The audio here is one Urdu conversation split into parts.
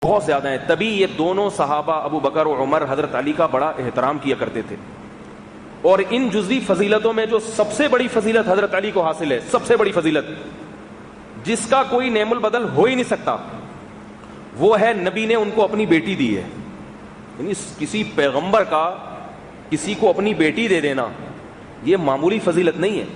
بہت زیادہ ہیں. تبھی یہ دونوں صحابہ ابو بکر و عمر حضرت علی کا بڑا احترام کیا کرتے تھے. اور ان جزوی فضیلتوں میں جو سب سے بڑی فضیلت حضرت علی کو حاصل ہے, سب سے بڑی فضیلت جس کا کوئی نعم البدل ہو ہی نہیں سکتا, وہ ہے نبی نے ان کو اپنی بیٹی دی ہے. یعنی کسی پیغمبر کا کسی کو اپنی بیٹی دے دینا یہ معمولی فضیلت نہیں ہے.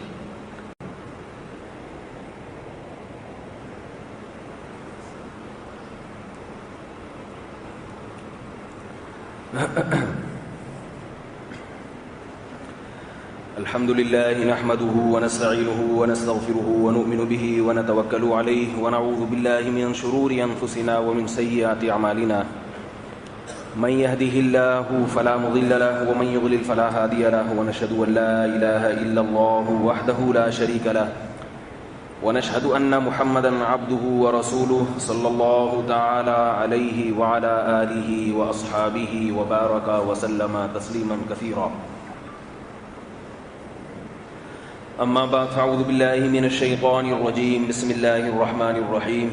الحمد لله نحمده ونستعينه ونستغفره ونؤمن به ونتوكل عليه ونعوذ بالله من شرور أنفسنا ومن سيئات أعمالنا من يهده الله فلا مضل له ومن يضلل فلا هادي له ونشهد أن لا إله إلا الله وحده لا شريك له ونشهد أن محمدا عبده ورسوله صلى الله تعالى عليه وعلى آله وأصحابه وبارك وسلم تسليما كثيرا. أما بعد فأعوذ بالله من الشيطان الرجيم. بسم الله الرحمن الرحيم.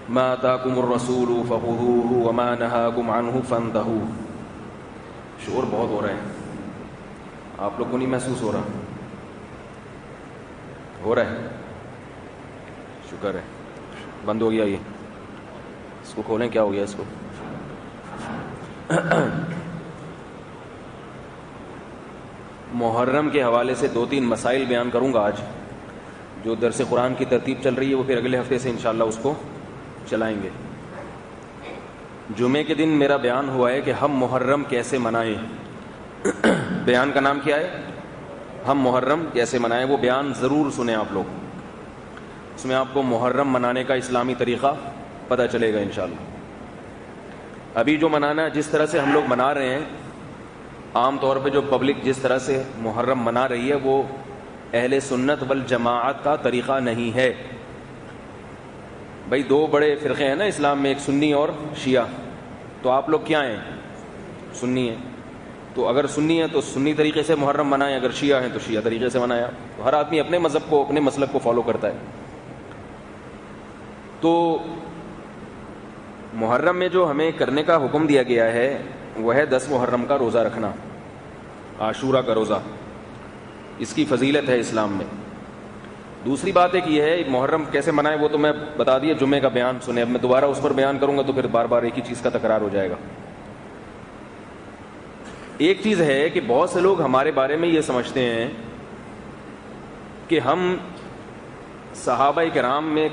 ما آتاكم الرسول فخذوه وما نهاكم عنه فانتهوا. شعور بہت ہو رہا ہے, آپ لوگ کو نہیں محسوس ہو رہا؟ ہو رہا ہے, شکر ہے. بند ہو گیا یہ, اس کو کھولیں. کیا ہو گیا اس کو؟ محرم کے حوالے سے 2-3 مسائل بیان کروں گا آج. جو درس قرآن کی ترتیب چل رہی ہے وہ پھر اگلے ہفتے سے انشاءاللہ اس کو چلائیں گے. جمعے کے دن میرا بیان ہوا ہے کہ ہم محرم کیسے منائیں. بیان کا نام کیا ہے؟ ہم محرم کیسے منائیں. وہ بیان ضرور سنیں آپ لوگ, اس میں آپ کو محرم منانے کا اسلامی طریقہ پتہ چلے گا انشاءاللہ. ابھی جو منانا جس طرح سے ہم لوگ منا رہے ہیں, عام طور پہ جو پبلک جس طرح سے محرم منا رہی ہے وہ اہل سنت والجماعت کا طریقہ نہیں ہے. بھائی 2 بڑے فرقے ہیں نا اسلام میں, ایک سنی اور شیعہ. تو آپ لوگ کیا ہیں؟ سنی ہیں. تو اگر سنی ہے تو سنی طریقے سے محرم منائیں, اگر شیعہ ہیں تو شیعہ طریقے سے منایا. تو ہر آدمی اپنے مذہب کو, اپنے مسلک کو فالو کرتا ہے. تو محرم میں جو ہمیں کرنے کا حکم دیا گیا ہے وہ ہے 10 محرم کا روزہ رکھنا, عاشورہ کا روزہ. اس کی فضیلت ہے اسلام میں. دوسری بات ایک یہ ہے محرم کیسے منائیں, وہ تو میں بتا دیا, جمعے کا بیان سنیں. اب میں دوبارہ اس پر بیان کروں گا تو پھر بار بار ایک ہی چیز کا تکرار ہو جائے گا. ایک چیز ہے کہ بہت سے لوگ ہمارے بارے میں یہ سمجھتے ہیں کہ ہم صحابہ کرام میں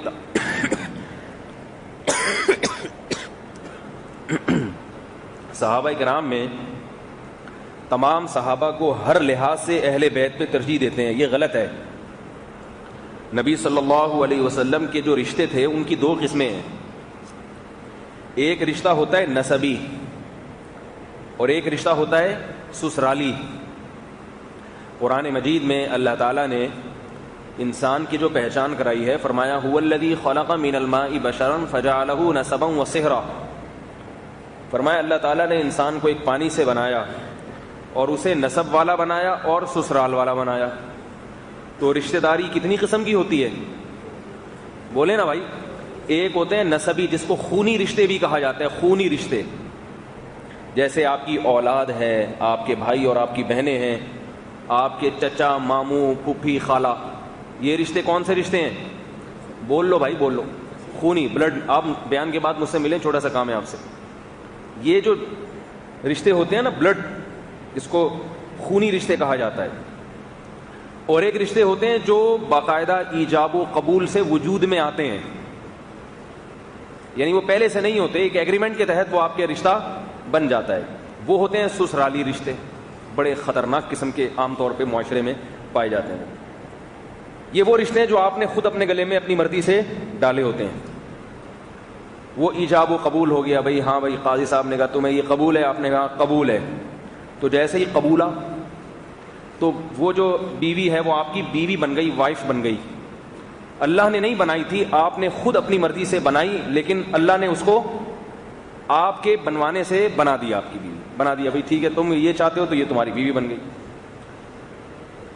صحابہ کرام میں تمام صحابہ کو ہر لحاظ سے اہل بیت پہ ترجیح دیتے ہیں. یہ غلط ہے. نبی صلی اللہ علیہ وسلم کے جو رشتے تھے ان کی 2 قسمیں ہیں. ایک رشتہ ہوتا ہے نسبی اور ایک رشتہ ہوتا ہے سسرالی. قرآن مجید میں اللہ تعالیٰ نے انسان کی جو پہچان کرائی ہے, فرمایا هو الذی خلق من الماء بشرا فجعله نسبا وصہرا. فرمایا اللہ تعالیٰ نے انسان کو ایک پانی سے بنایا اور اسے نسب والا بنایا اور سسرال والا بنایا. تو رشتہ داری کتنی قسم کی ہوتی ہے؟ بولے نا بھائی. ایک ہوتے ہیں نسبی جس کو خونی رشتے بھی کہا جاتا ہے. خونی رشتے جیسے آپ کی اولاد ہے, آپ کے بھائی اور آپ کی بہنیں ہیں, آپ کے چچا, ماموں, پھوپھی, خالہ. یہ رشتے کون سے رشتے ہیں؟ بول لو بھائی, بول لو. خونی, بلڈ. آپ بیان کے بعد مجھ سے ملیں, چھوٹا سا کام ہے آپ سے. یہ جو رشتے ہوتے ہیں نا بلڈ, اس کو خونی رشتے کہا جاتا ہے. اور ایک رشتے ہوتے ہیں جو باقاعدہ ایجاب و قبول سے وجود میں آتے ہیں, یعنی وہ پہلے سے نہیں ہوتے, ایک ایگریمنٹ کے تحت وہ آپ کے رشتہ بن جاتا ہے. وہ ہوتے ہیں سسرالی رشتے. بڑے خطرناک قسم کے عام طور پہ معاشرے میں پائے جاتے ہیں. یہ وہ رشتے ہیں جو آپ نے خود اپنے گلے میں اپنی مرضی سے ڈالے ہوتے ہیں. وہ ایجاب و قبول ہو گیا, بھائی ہاں بھائی قاضی صاحب نے کہا تمہیں یہ قبول ہے, آپ نے کہا قبول ہے. تو جیسے ہی قبولا تو وہ جو بیوی ہے وہ آپ کی بیوی بن گئی, وائف بن گئی. اللہ نے نہیں بنائی تھی, آپ نے خود اپنی مرضی سے بنائی, لیکن اللہ نے اس کو آپ کے بنوانے سے بنا دیا, آپ کی بیوی بنا دیا. بھائی ٹھیک ہے, تم یہ چاہتے ہو تو یہ تمہاری بیوی بن گئی.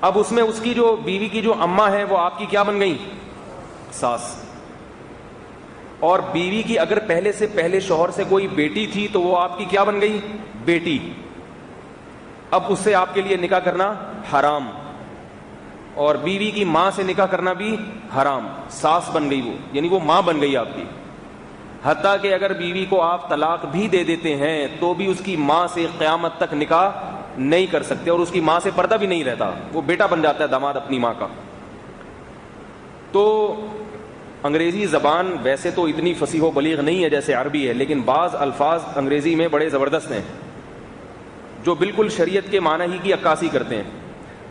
اب اس میں اس کی جو بیوی کی جو اماں ہے وہ آپ کی کیا بن گئی؟ ساس. اور بیوی کی اگر پہلے سے پہلے شوہر سے کوئی بیٹی تھی تو وہ آپ کی کیا بن گئی؟ بیٹی. اب اس سے آپ کے لیے نکاح کرنا حرام, اور بیوی کی ماں سے نکاح کرنا بھی حرام. ساس بن گئی وہ, یعنی وہ ماں بن گئی آپ کی. حتیٰ کہ اگر بیوی کو آپ طلاق بھی دے دیتے ہیں تو بھی اس کی ماں سے قیامت تک نکاح نہیں کر سکتے, اور اس کی ماں سے پردہ بھی نہیں رہتا, وہ بیٹا بن جاتا ہے داماد اپنی ماں کا. تو انگریزی زبان ویسے تو اتنی فصیح و بلیغ نہیں ہے جیسے عربی ہے, لیکن بعض الفاظ انگریزی میں بڑے زبردست ہیں جو بالکل شریعت کے معنی ہی کی عکاسی کرتے ہیں.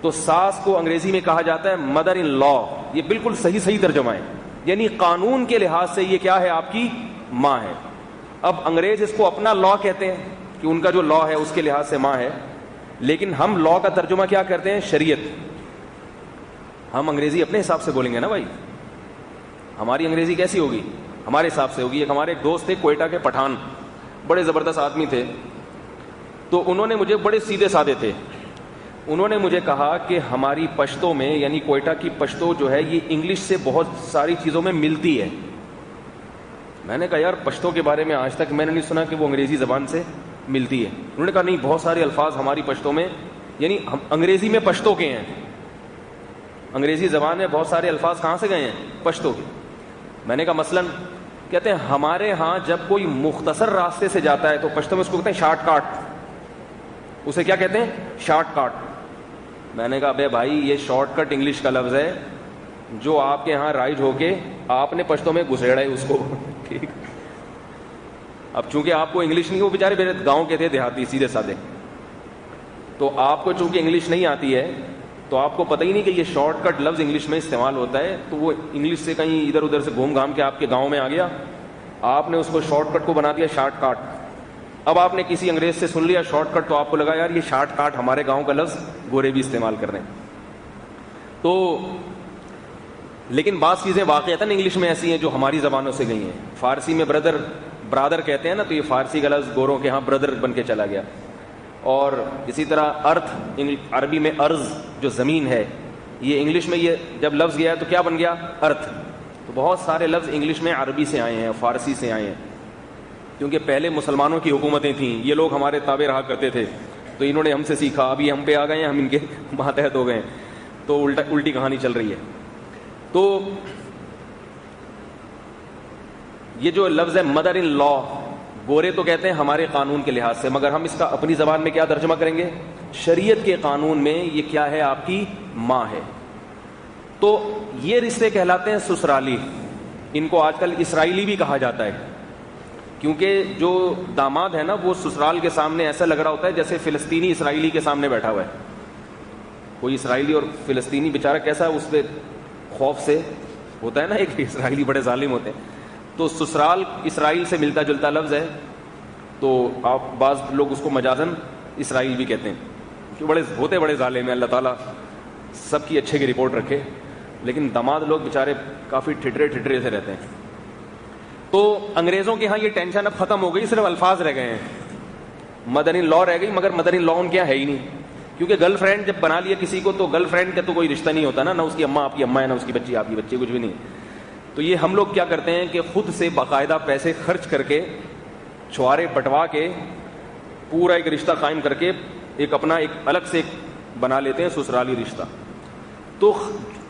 تو ساس کو انگریزی میں کہا جاتا ہے مدر ان لا, یہ بالکل صحیح ترجمہ ہے, یعنی قانون کے لحاظ سے یہ کیا ہے؟ آپ کی ماں ہے. اب انگریز اس کو اپنا لا کہتے ہیں کہ ان کا جو لا ہے اس کے لحاظ سے ماں ہے, لیکن ہم لا کا ترجمہ کیا کرتے ہیں؟ شریعت. ہم انگریزی اپنے حساب سے بولیں گے نا بھائی, ہماری انگریزی کیسی ہوگی؟ ہمارے حساب سے ہوگی. ایک ہمارے ایک دوست تھے کوئٹہ کے, پٹھان, بڑے زبردست آدمی تھے. تو انہوں نے مجھے, بڑے سیدھے سادے تھے, انہوں نے مجھے کہا کہ ہماری پشتو میں, یعنی کوئٹہ کی پشتو جو ہے یہ انگلش سے بہت ساری چیزوں میں ملتی ہے. میں نے کہا یار پشتو کے بارے میں آج تک میں نے نہیں سنا کہ وہ انگریزی زبان سے ملتی ہے. انہوں نے کہا نہیں, بہت سارے الفاظ ہماری پشتو میں, یعنی انگریزی میں پشتو کے ہیں, انگریزی زبان میں بہت سارے الفاظ کہاں سے گئے ہیں؟ پشتو کے. میں نے کہا مثلاً, کہتے ہیں ہمارے ہاں جب کوئی مختصر راستے سے جاتا ہے تو پشتو میں اس کو کہتے ہیں شارٹ کاٹ. اسے کیا کہتے ہیں؟ شارٹ کاٹ. میں نے کہا بے بھائی یہ شارٹ کٹ انگلش کا لفظ ہے, جو آپ کے ہاں رائج ہو کے آپ نے پشتو میں گھسیڑا ہے اس کو. ٹھیک, اب چونکہ آپ کو انگلش نہیں, وہ بیچارے میرے گاؤں کے تھے, دیہاتی سیدھے سادے, تو آپ کو چونکہ انگلش نہیں آتی ہے تو آپ کو پتہ ہی نہیں کہ یہ شارٹ کٹ لفظ انگلش میں استعمال ہوتا ہے. تو وہ انگلش سے کہیں ادھر ادھر سے گھوم گھام کے آپ کے گاؤں میں آ گیا, آپ نے اس کو شارٹ کٹ کو بنا دیا شارٹ کاٹ. اب آپ نے کسی انگریز سے سن لیا شارٹ کٹ, تو آپ کو لگا یار یہ شارٹ کاٹ ہمارے گاؤں کا لفظ گورے بھی استعمال کر رہے ہیں. تو لیکن بعض چیزیں واقعتاً انگلش میں ایسی ہیں جو ہماری زبانوں سے گئی ہیں. فارسی میں برادر کہتے ہیں نا, تو یہ فارسی کا لفظ گوروں کے ہاں بردر بن کے چلا گیا. اور اسی طرح ارتھ عربی میں ارض جو زمین ہے, یہ انگلش میں یہ جب لفظ گیا ہے تو کیا بن گیا؟ ارتھ. تو بہت سارے لفظ انگلش میں عربی سے آئے ہیں, فارسی سے آئے ہیں, کیونکہ پہلے مسلمانوں کی حکومتیں تھیں, یہ لوگ ہمارے تابع رہا کرتے تھے, تو انہوں نے ہم سے سیکھا, ابھی ہم پہ آ گئے ہیں, ہم ان کے ماتحت ہو گئے, تو الٹی کہانی چل رہی ہے. تو یہ جو لفظ ہے مدر ان لا, گورے تو کہتے ہیں ہمارے قانون کے لحاظ سے, مگر ہم اس کا اپنی زبان میں کیا ترجمہ کریں گے؟ شریعت کے قانون میں یہ کیا ہے؟ آپ کی ماں ہے. تو یہ رشتے کہلاتے ہیں سسرالی. ان کو آج کل اسرائیلی بھی کہا جاتا ہے, کیونکہ جو داماد ہے نا وہ سسرال کے سامنے ایسا لگ رہا ہوتا ہے جیسے فلسطینی اسرائیلی کے سامنے بیٹھا ہوا ہے. کوئی اسرائیلی اور فلسطینی بیچارہ کیسا اس پہ خوف سے ہوتا ہے نا, ایک اسرائیلی بڑے ظالم ہوتے ہیں, تو سسرال اسرائیل سے ملتا جلتا لفظ ہے, تو آپ بعض لوگ اس کو مجازن اسرائیل بھی کہتے ہیں, کہ بڑے ظالم ہیں. اللہ تعالیٰ سب کی اچھے کی رپورٹ رکھے, لیکن داماد لوگ بیچارے کافی ٹھٹرے سے رہتے ہیں. تو انگریزوں کے ہاں یہ ٹینشن اب ختم ہو گئی, صرف الفاظ رہ گئے ہیں, مدر ان لا رہ گئی, مگر مدر ان لا ان کے ہے ہی نہیں, کیونکہ گرل فرینڈ جب بنا لیا کسی کو تو گرل فرینڈ کا تو کوئی رشتہ نہیں ہوتا نا, نہ اس کی اماں آپ کی اماں ہے, نہ اس کی بچی آپ کی بچی, کچھ بھی نہیں. تو یہ ہم لوگ کیا کرتے ہیں کہ خود سے باقاعدہ پیسے خرچ کر کے, چھوارے بٹوا کے, پورا ایک رشتہ قائم کر کے ایک اپنا ایک الگ سے بنا لیتے ہیں سسرالی رشتہ. تو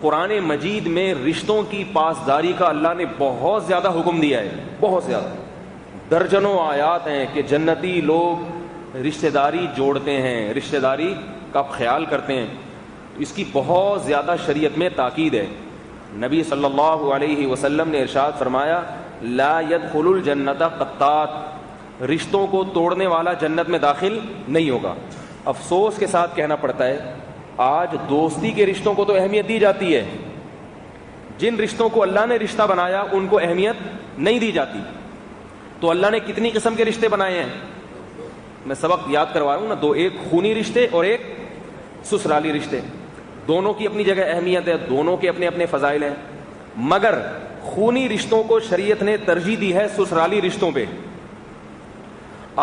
قرآن مجید میں رشتوں کی پاسداری کا اللہ نے بہت زیادہ حکم دیا ہے, بہت زیادہ, درجنوں آیات ہیں کہ جنتی لوگ رشتہ داری جوڑتے ہیں, رشتہ داری کا خیال کرتے ہیں. اس کی بہت زیادہ شریعت میں تاکید ہے. نبی صلی اللہ علیہ وسلم نے ارشاد فرمایا, لا يدخل الجنت قطات, رشتوں کو توڑنے والا جنت میں داخل نہیں ہوگا. افسوس کے ساتھ کہنا پڑتا ہے آج دوستی کے رشتوں کو تو اہمیت دی جاتی ہے, جن رشتوں کو اللہ نے رشتہ بنایا ان کو اہمیت نہیں دی جاتی. تو اللہ نے کتنی قسم کے رشتے بنائے ہیں؟ میں سبق یاد کروا رہا ہوں نا, دو, ایک خونی رشتے اور ایک سسرالی رشتے. دونوں کی اپنی جگہ اہمیت ہے, دونوں کے اپنے اپنے فضائل ہیں, مگر خونی رشتوں کو شریعت نے ترجیح دی ہے سسرالی رشتوں پہ.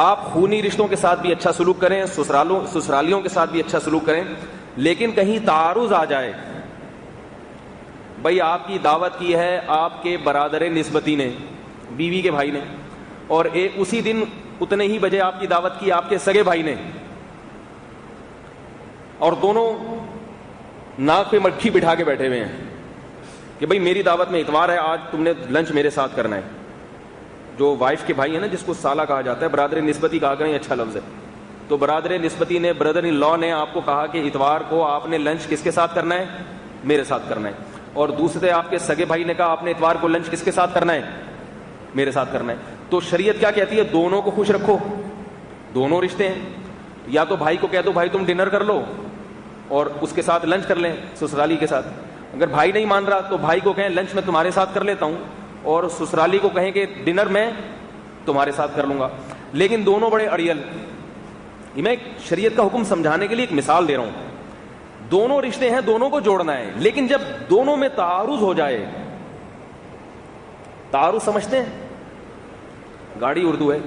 آپ خونی رشتوں کے ساتھ بھی اچھا سلوک کریں, سسرالیوں کے ساتھ بھی اچھا سلوک کریں, لیکن کہیں تعارض آ جائے, بھائی آپ کی دعوت کی ہے آپ کے برادر نسبتی نے, بیوی کے بھائی نے, اور ایک اسی دن اتنے ہی بجے آپ کی دعوت کی آپ کے سگے بھائی نے, اور دونوں ناک پہ مٹھی بٹھا کے بیٹھے ہوئے ہیں کہ بھئی میری دعوت میں اتوار ہے, آج تم نے لنچ میرے ساتھ کرنا ہے. جو وائف کے بھائی ہیں نا, جس کو سالہ کہا جاتا ہے, برادر نسبتی کہا کریں, اچھا لفظ ہے, تو برادر نسبتی نے, بردر ان لا نے آپ کو کہا کہ اتوار کو آپ نے لنچ کس کے ساتھ کرنا ہے, میرے ساتھ کرنا ہے. اور دوسرے آپ کے سگے بھائی نے کہا آپ نے اتوار کو لنچ کس کے ساتھ کرنا ہے, میرے ساتھ کرنا ہے. تو شریعت کیا کہتی ہے, دونوں کو خوش رکھو, دونوں رشتے ہیں. یا تو بھائی کو کہہ دو بھائی تم ڈنر کر لو اور اس کے ساتھ لنچ کر لیں سسرالی کے ساتھ. اگر بھائی نہیں مان رہا تو بھائی کو کہیں لنچ میں تمہارے ساتھ کر لیتا ہوں, اور سسرالی کو کہیں کہ ڈنر میں تمہارے ساتھ کر لوں گا. لیکن دونوں بڑے اڑیل. میں ایک شریعت کا حکم سمجھانے کے لیے ایک مثال دے رہا ہوں. دونوں رشتے ہیں, دونوں کو جوڑنا ہے, لیکن جب دونوں میں تعارض ہو جائے, تعارض سمجھتے ہیں, گاڑی اردو ہے,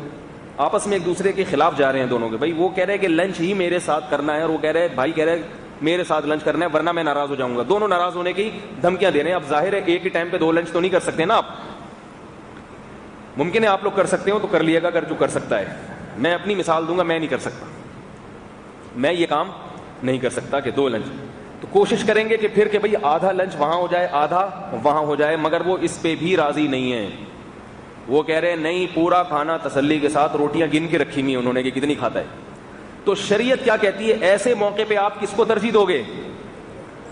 آپس میں ایک دوسرے کے خلاف جا رہے ہیں دونوں کے, بھائی وہ کہہ رہے ہیں کہ لنچ ہی میرے ساتھ کرنا ہے, اور وہ کہہ رہے ہیں, بھائی کہہ رہے ہیں میرے ساتھ لنچ کرنا ہے ورنہ میں ناراض ہو جاؤں گا. دونوں ناراض ہونے کی دھمکیاں دے رہے ہیں. اب ظاہر ہے ایک ہی ٹائم پہ 2 لنچ تو نہیں کر سکتے نا آپ, ممکن ہے آپ لوگ کر سکتے ہو تو کر لیے گا اگر جو کر سکتا ہے. میں اپنی مثال دوں گا, میں نہیں کر سکتا, میں یہ کام نہیں کر سکتا کہ 2 لنچ. تو کوشش کریں گے کہ پھر کہ بھئی آدھا لنچ وہاں ہو جائے آدھا وہاں ہو جائے, مگر وہ اس پہ بھی راضی نہیں ہیں. وہ کہہ رہے ہیں نہیں, پورا کھانا تسلی کے ساتھ, روٹیاں گن کے رکھی ہوئی انہوں نے کہ کتنی کھاتا ہے. تو شریعت کیا کہتی ہے, ایسے موقع پہ آپ کس کو ترجیح دو گے,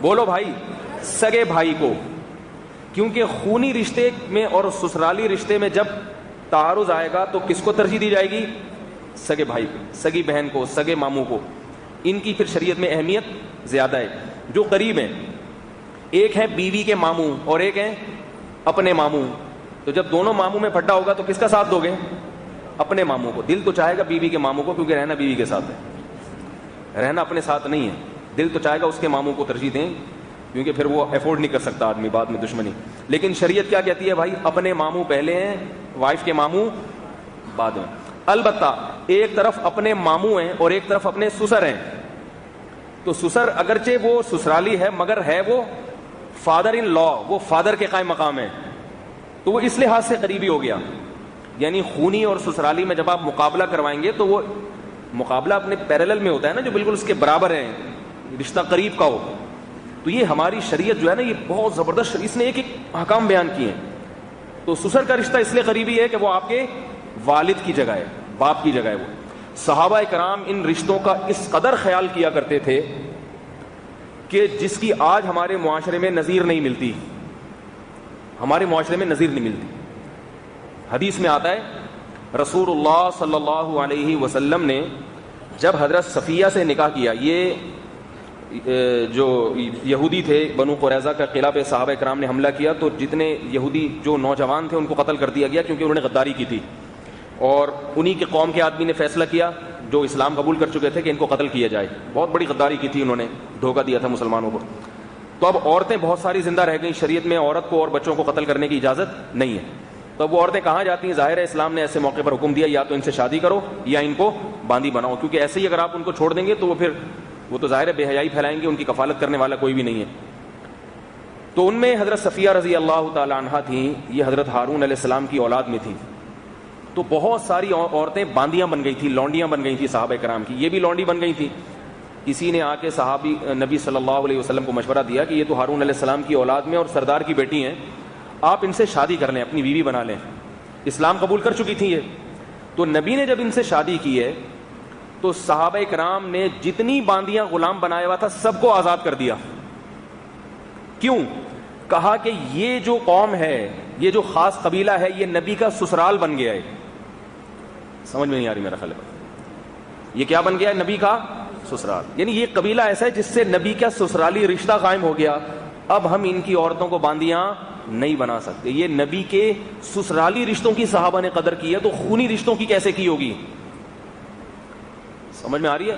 بولو بھائی, سگے بھائی کو. کیونکہ خونی رشتے میں اور سسرالی رشتے میں جب تعارض آئے گا تو کس کو ترجیح دی جائے گی, سگے بھائی کو, سگی بہن کو, سگے ماموں کو. ان کی پھر شریعت میں اہمیت زیادہ ہے. جو قریب ہیں, ایک ہے بیوی کے ماموں اور ایک ہے اپنے ماموں. تو جب دونوں ماموں میں پھٹا ہوگا تو کس کا ساتھ دو گے, اپنے ماموں کو. دل تو چاہے گا بیوی کے ماموں کو, کیونکہ رہنا بیوی کے ساتھ ہے, رہنا اپنے ساتھ نہیں ہے. دل تو چاہے گا اس کے ماموں کو ترجیح دیں, کیونکہ پھر وہ افورڈ نہیں کر سکتا آدمی بعد میں دشمنی. لیکن شریعت کیا کہتی ہے, بھائی اپنے ماموں پہلے ہیں, وائف کے ماموں بعد میں. البتہ ایک طرف اپنے ماموں ہیں اور ایک طرف اپنے سسر ہیں. تو سسر اگرچہ وہ سسرالی ہے مگر ہے وہ فادر ان لا, وہ فادر کے قائم مقام ہے, تو وہ اس لحاظ سے قریبی ہو گیا. یعنی خونی اور سسرالی میں جب آپ مقابلہ کروائیں گے تو وہ مقابلہ اپنے پیرلل میں ہوتا ہے نا, جو بالکل اس کے برابر ہیں, رشتہ قریب کا ہو. تو یہ ہماری شریعت جو ہے نا, یہ بہت زبردست, اس نے ایک ایک احکام بیان کیے ہیں. تو سسر کا رشتہ اس لیے قریبی ہے کہ وہ آپ کے والد کی جگہ ہے, باپ کی جگہ ہے. وہ صحابہ کرام ان رشتوں کا اس قدر خیال کیا کرتے تھے کہ جس کی آج ہمارے معاشرے میں نظیر نہیں ملتی, ہمارے معاشرے میں نظیر نہیں ملتی. حدیث میں آتا ہے, رسول اللہ صلی اللہ علیہ وسلم نے جب حضرت صفیہ سے نکاح کیا, یہ جو یہودی تھے, بنو قریظہ کا قلعہ پہ صحابہ کرام نے حملہ کیا, تو جتنے یہودی جو نوجوان تھے ان کو قتل کر دیا گیا, کیونکہ انہوں نے غداری کی تھی. اور انہی کے قوم کے آدمی نے فیصلہ کیا جو اسلام قبول کر چکے تھے کہ ان کو قتل کیا جائے. بہت بڑی غداری کی تھی انہوں نے, دھوکہ دیا تھا مسلمانوں کو. تو اب عورتیں بہت ساری زندہ رہ گئیں. شریعت میں عورت کو اور بچوں کو قتل کرنے کی اجازت نہیں ہے. تو اب وہ عورتیں کہاں جاتی ہیں, ظاہر ہے اسلام نے ایسے موقع پر حکم دیا یا تو ان سے شادی کرو یا ان کو باندی بناؤ, کیونکہ ایسے ہی اگر آپ ان کو چھوڑ دیں گے تو وہ تو ظاہر ہے بے حیائی پھیلائیں گے, ان کی کفالت کرنے والا کوئی بھی نہیں ہے. تو ان میں حضرت صفیہ رضی اللہ تعالی عنہا تھیں, یہ حضرت ہارون علیہ السلام کی اولاد میں تھیں. تو بہت ساری عورتیں باندیاں بن گئی تھیں, لونڈیاں بن گئی تھیں صحابہ کرام کی. یہ بھی لونڈی بن گئی تھی. کسی نے آ کے صحابی نبی صلی اللہ علیہ وسلم کو مشورہ دیا کہ یہ تو ہارون علیہ السلام کی اولاد میں اور سردار کی بیٹی ہیں, آپ ان سے شادی کر لیں, اپنی بیوی بنا لیں. اسلام قبول کر چکی تھی یہ. تو نبی نے جب ان سے شادی کی ہے تو صحابہ کرام نے جتنی باندیاں غلام بنایا ہوا تھا سب کو آزاد کر دیا. کیوں؟ کہا کہ یہ جو قوم ہے, یہ جو خاص قبیلہ ہے, یہ نبی کا سسرال بن گیا ہے. سمجھ میں نہیں آ رہی میرا خیال ہے, یہ کیا بن گیا ہے, نبی کا سسرال. یعنی یہ قبیلہ ایسا ہے جس سے نبی کا سسرالی رشتہ قائم ہو گیا. اب ہم ان کی عورتوں کو باندیاں نہیں بنا سکتے. یہ نبی کے سسرالی رشتوں کی صحابہ نے قدر کی ہے, تو خونی رشتوں کی کیسے کی ہوگی؟ سمجھ میں آ رہی ہے؟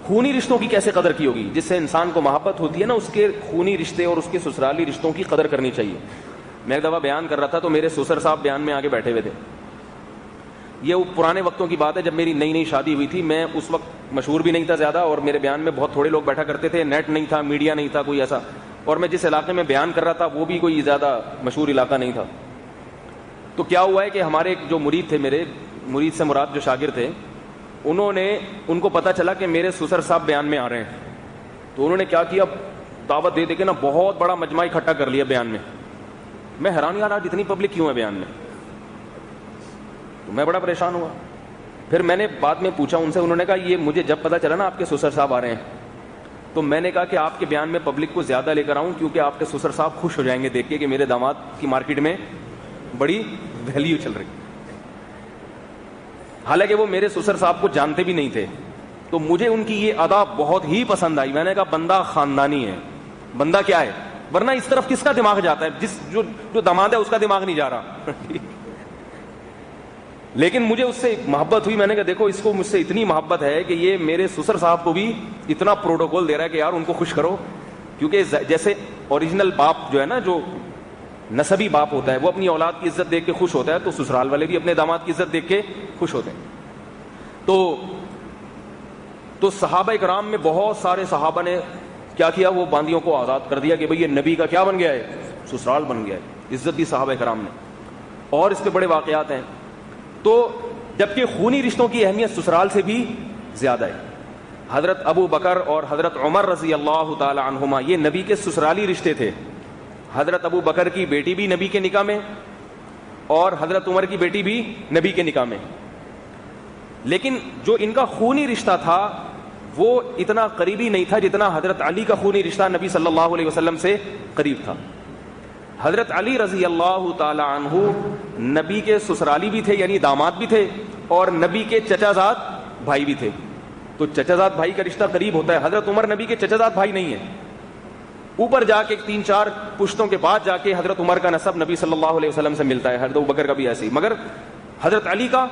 خونی رشتوں کی کیسے قدر کی ہوگی؟ جس سے انسان کو محبت ہوتی ہے نا, اس کے خونی رشتے اور اس کے سسرالی رشتوں کی قدر کرنی چاہیے. میں ایک دفعہ بیان کر رہا تھا تو میرے سسر صاحب بیان میں آگے بیٹھے ہوئے تھے. یہ پرانے وقتوں کی بات ہے, جب میری نئی نئی شادی ہوئی تھی. میں اس وقت مشہور بھی نہیں تھا زیادہ, اور میرے بیان میں بہت تھوڑے لوگ بیٹھا کرتے تھے. نیٹ نہیں تھا, میڈیا نہیں تھا کوئی ایسا, اور میں جس علاقے میں بیان کر رہا تھا وہ بھی کوئی زیادہ مشہور علاقہ نہیں تھا. تو کیا ہوا ہے کہ ہمارے ایک جو مرید تھے، میرے مرید سے مراد جو شاگرد تھے، ان کو پتا چلا کہ میرے سسر صاحب بیان میں آ رہے ہیں، تو انہوں نے کیا کیا، دعوت دے کے نا بہت بڑا مجمع اکٹھا کر لیا بیان میں. میں حیران یار آج اتنی پبلک کیوں ہے بیان میں، تو میں بڑا پریشان ہوا. پھر میں نے بعد میں پوچھا ان سے، انہوں نے کہا یہ مجھے جب پتا چلا نا آپ کے سسر صاحب آ رہے ہیں، تو میں نے کہا کہ آپ کے بیان میں پبلک کو زیادہ لے کر آؤں، کیونکہ آپ کے سسر صاحب خوش ہو جائیں گے دیکھ کے کہ میرے داماد کی مارکیٹ میں بڑی ویلیو چل رہی. حالانکہ وہ میرے سسر صاحب کو جانتے بھی نہیں تھے. تو مجھے ان کی یہ ادا بہت ہی پسند آئی. میں نے کہا بندہ خاندانی ہے، بندہ کیا ہے، ورنہ اس طرف کس کا دماغ جاتا ہے، جو داماد ہے اس کا دماغ نہیں جا رہا. لیکن مجھے اس سے محبت ہوئی. میں نے کہا دیکھو اس کو مجھ سے اتنی محبت ہے کہ یہ میرے سسر صاحب کو بھی اتنا پروٹوکول دے رہا ہے کہ یار ان کو خوش کرو. کیونکہ جیسے اوریجنل باپ جو ہے نا، جو نسبی باپ ہوتا ہے، وہ اپنی اولاد کی عزت دیکھ کے خوش ہوتا ہے، تو سسرال والے بھی اپنے داماد کی عزت دیکھ کے خوش ہوتے ہیں. تو صحابہ کرام میں بہت سارے صحابہ نے کیا کیا، وہ باندیوں کو آزاد کر دیا کہ بھئی یہ نبی کا کیا بن گیا ہے، سسرال بن گیا ہے. عزت دی صحابہ کرام نے. اور اس پہ بڑے واقعات ہیں. تو جبکہ خونی رشتوں کی اہمیت سسرال سے بھی زیادہ ہے. حضرت ابو بکر اور حضرت عمر رضی اللہ تعالی عنہما یہ نبی کے سسرالی رشتے تھے. حضرت ابو بکر کی بیٹی بھی نبی کے نکاح میں اور حضرت عمر کی بیٹی بھی نبی کے نکاح میں. لیکن جو ان کا خونی رشتہ تھا وہ اتنا قریبی نہیں تھا جتنا حضرت علی کا خونی رشتہ نبی صلی اللہ علیہ وسلم سے قریب تھا. حضرت علی رضی اللہ تعالی عنہ نبی کے سسرالی بھی تھے، یعنی داماد بھی تھے، اور نبی کے چچا زاد بھائی بھی تھے. تو چچا زاد بھائی کا رشتہ قریب ہوتا ہے. حضرت عمر نبی کے چچا زاد بھائی نہیں ہیں. اوپر جا کے 3-4 پشتوں کے بعد جا کے حضرت عمر کا نسب نبی صلی اللہ علیہ وسلم سے ملتا ہے. حضرت ابو بکر کا بھی ایسے ہی، مگر حضرت علی کا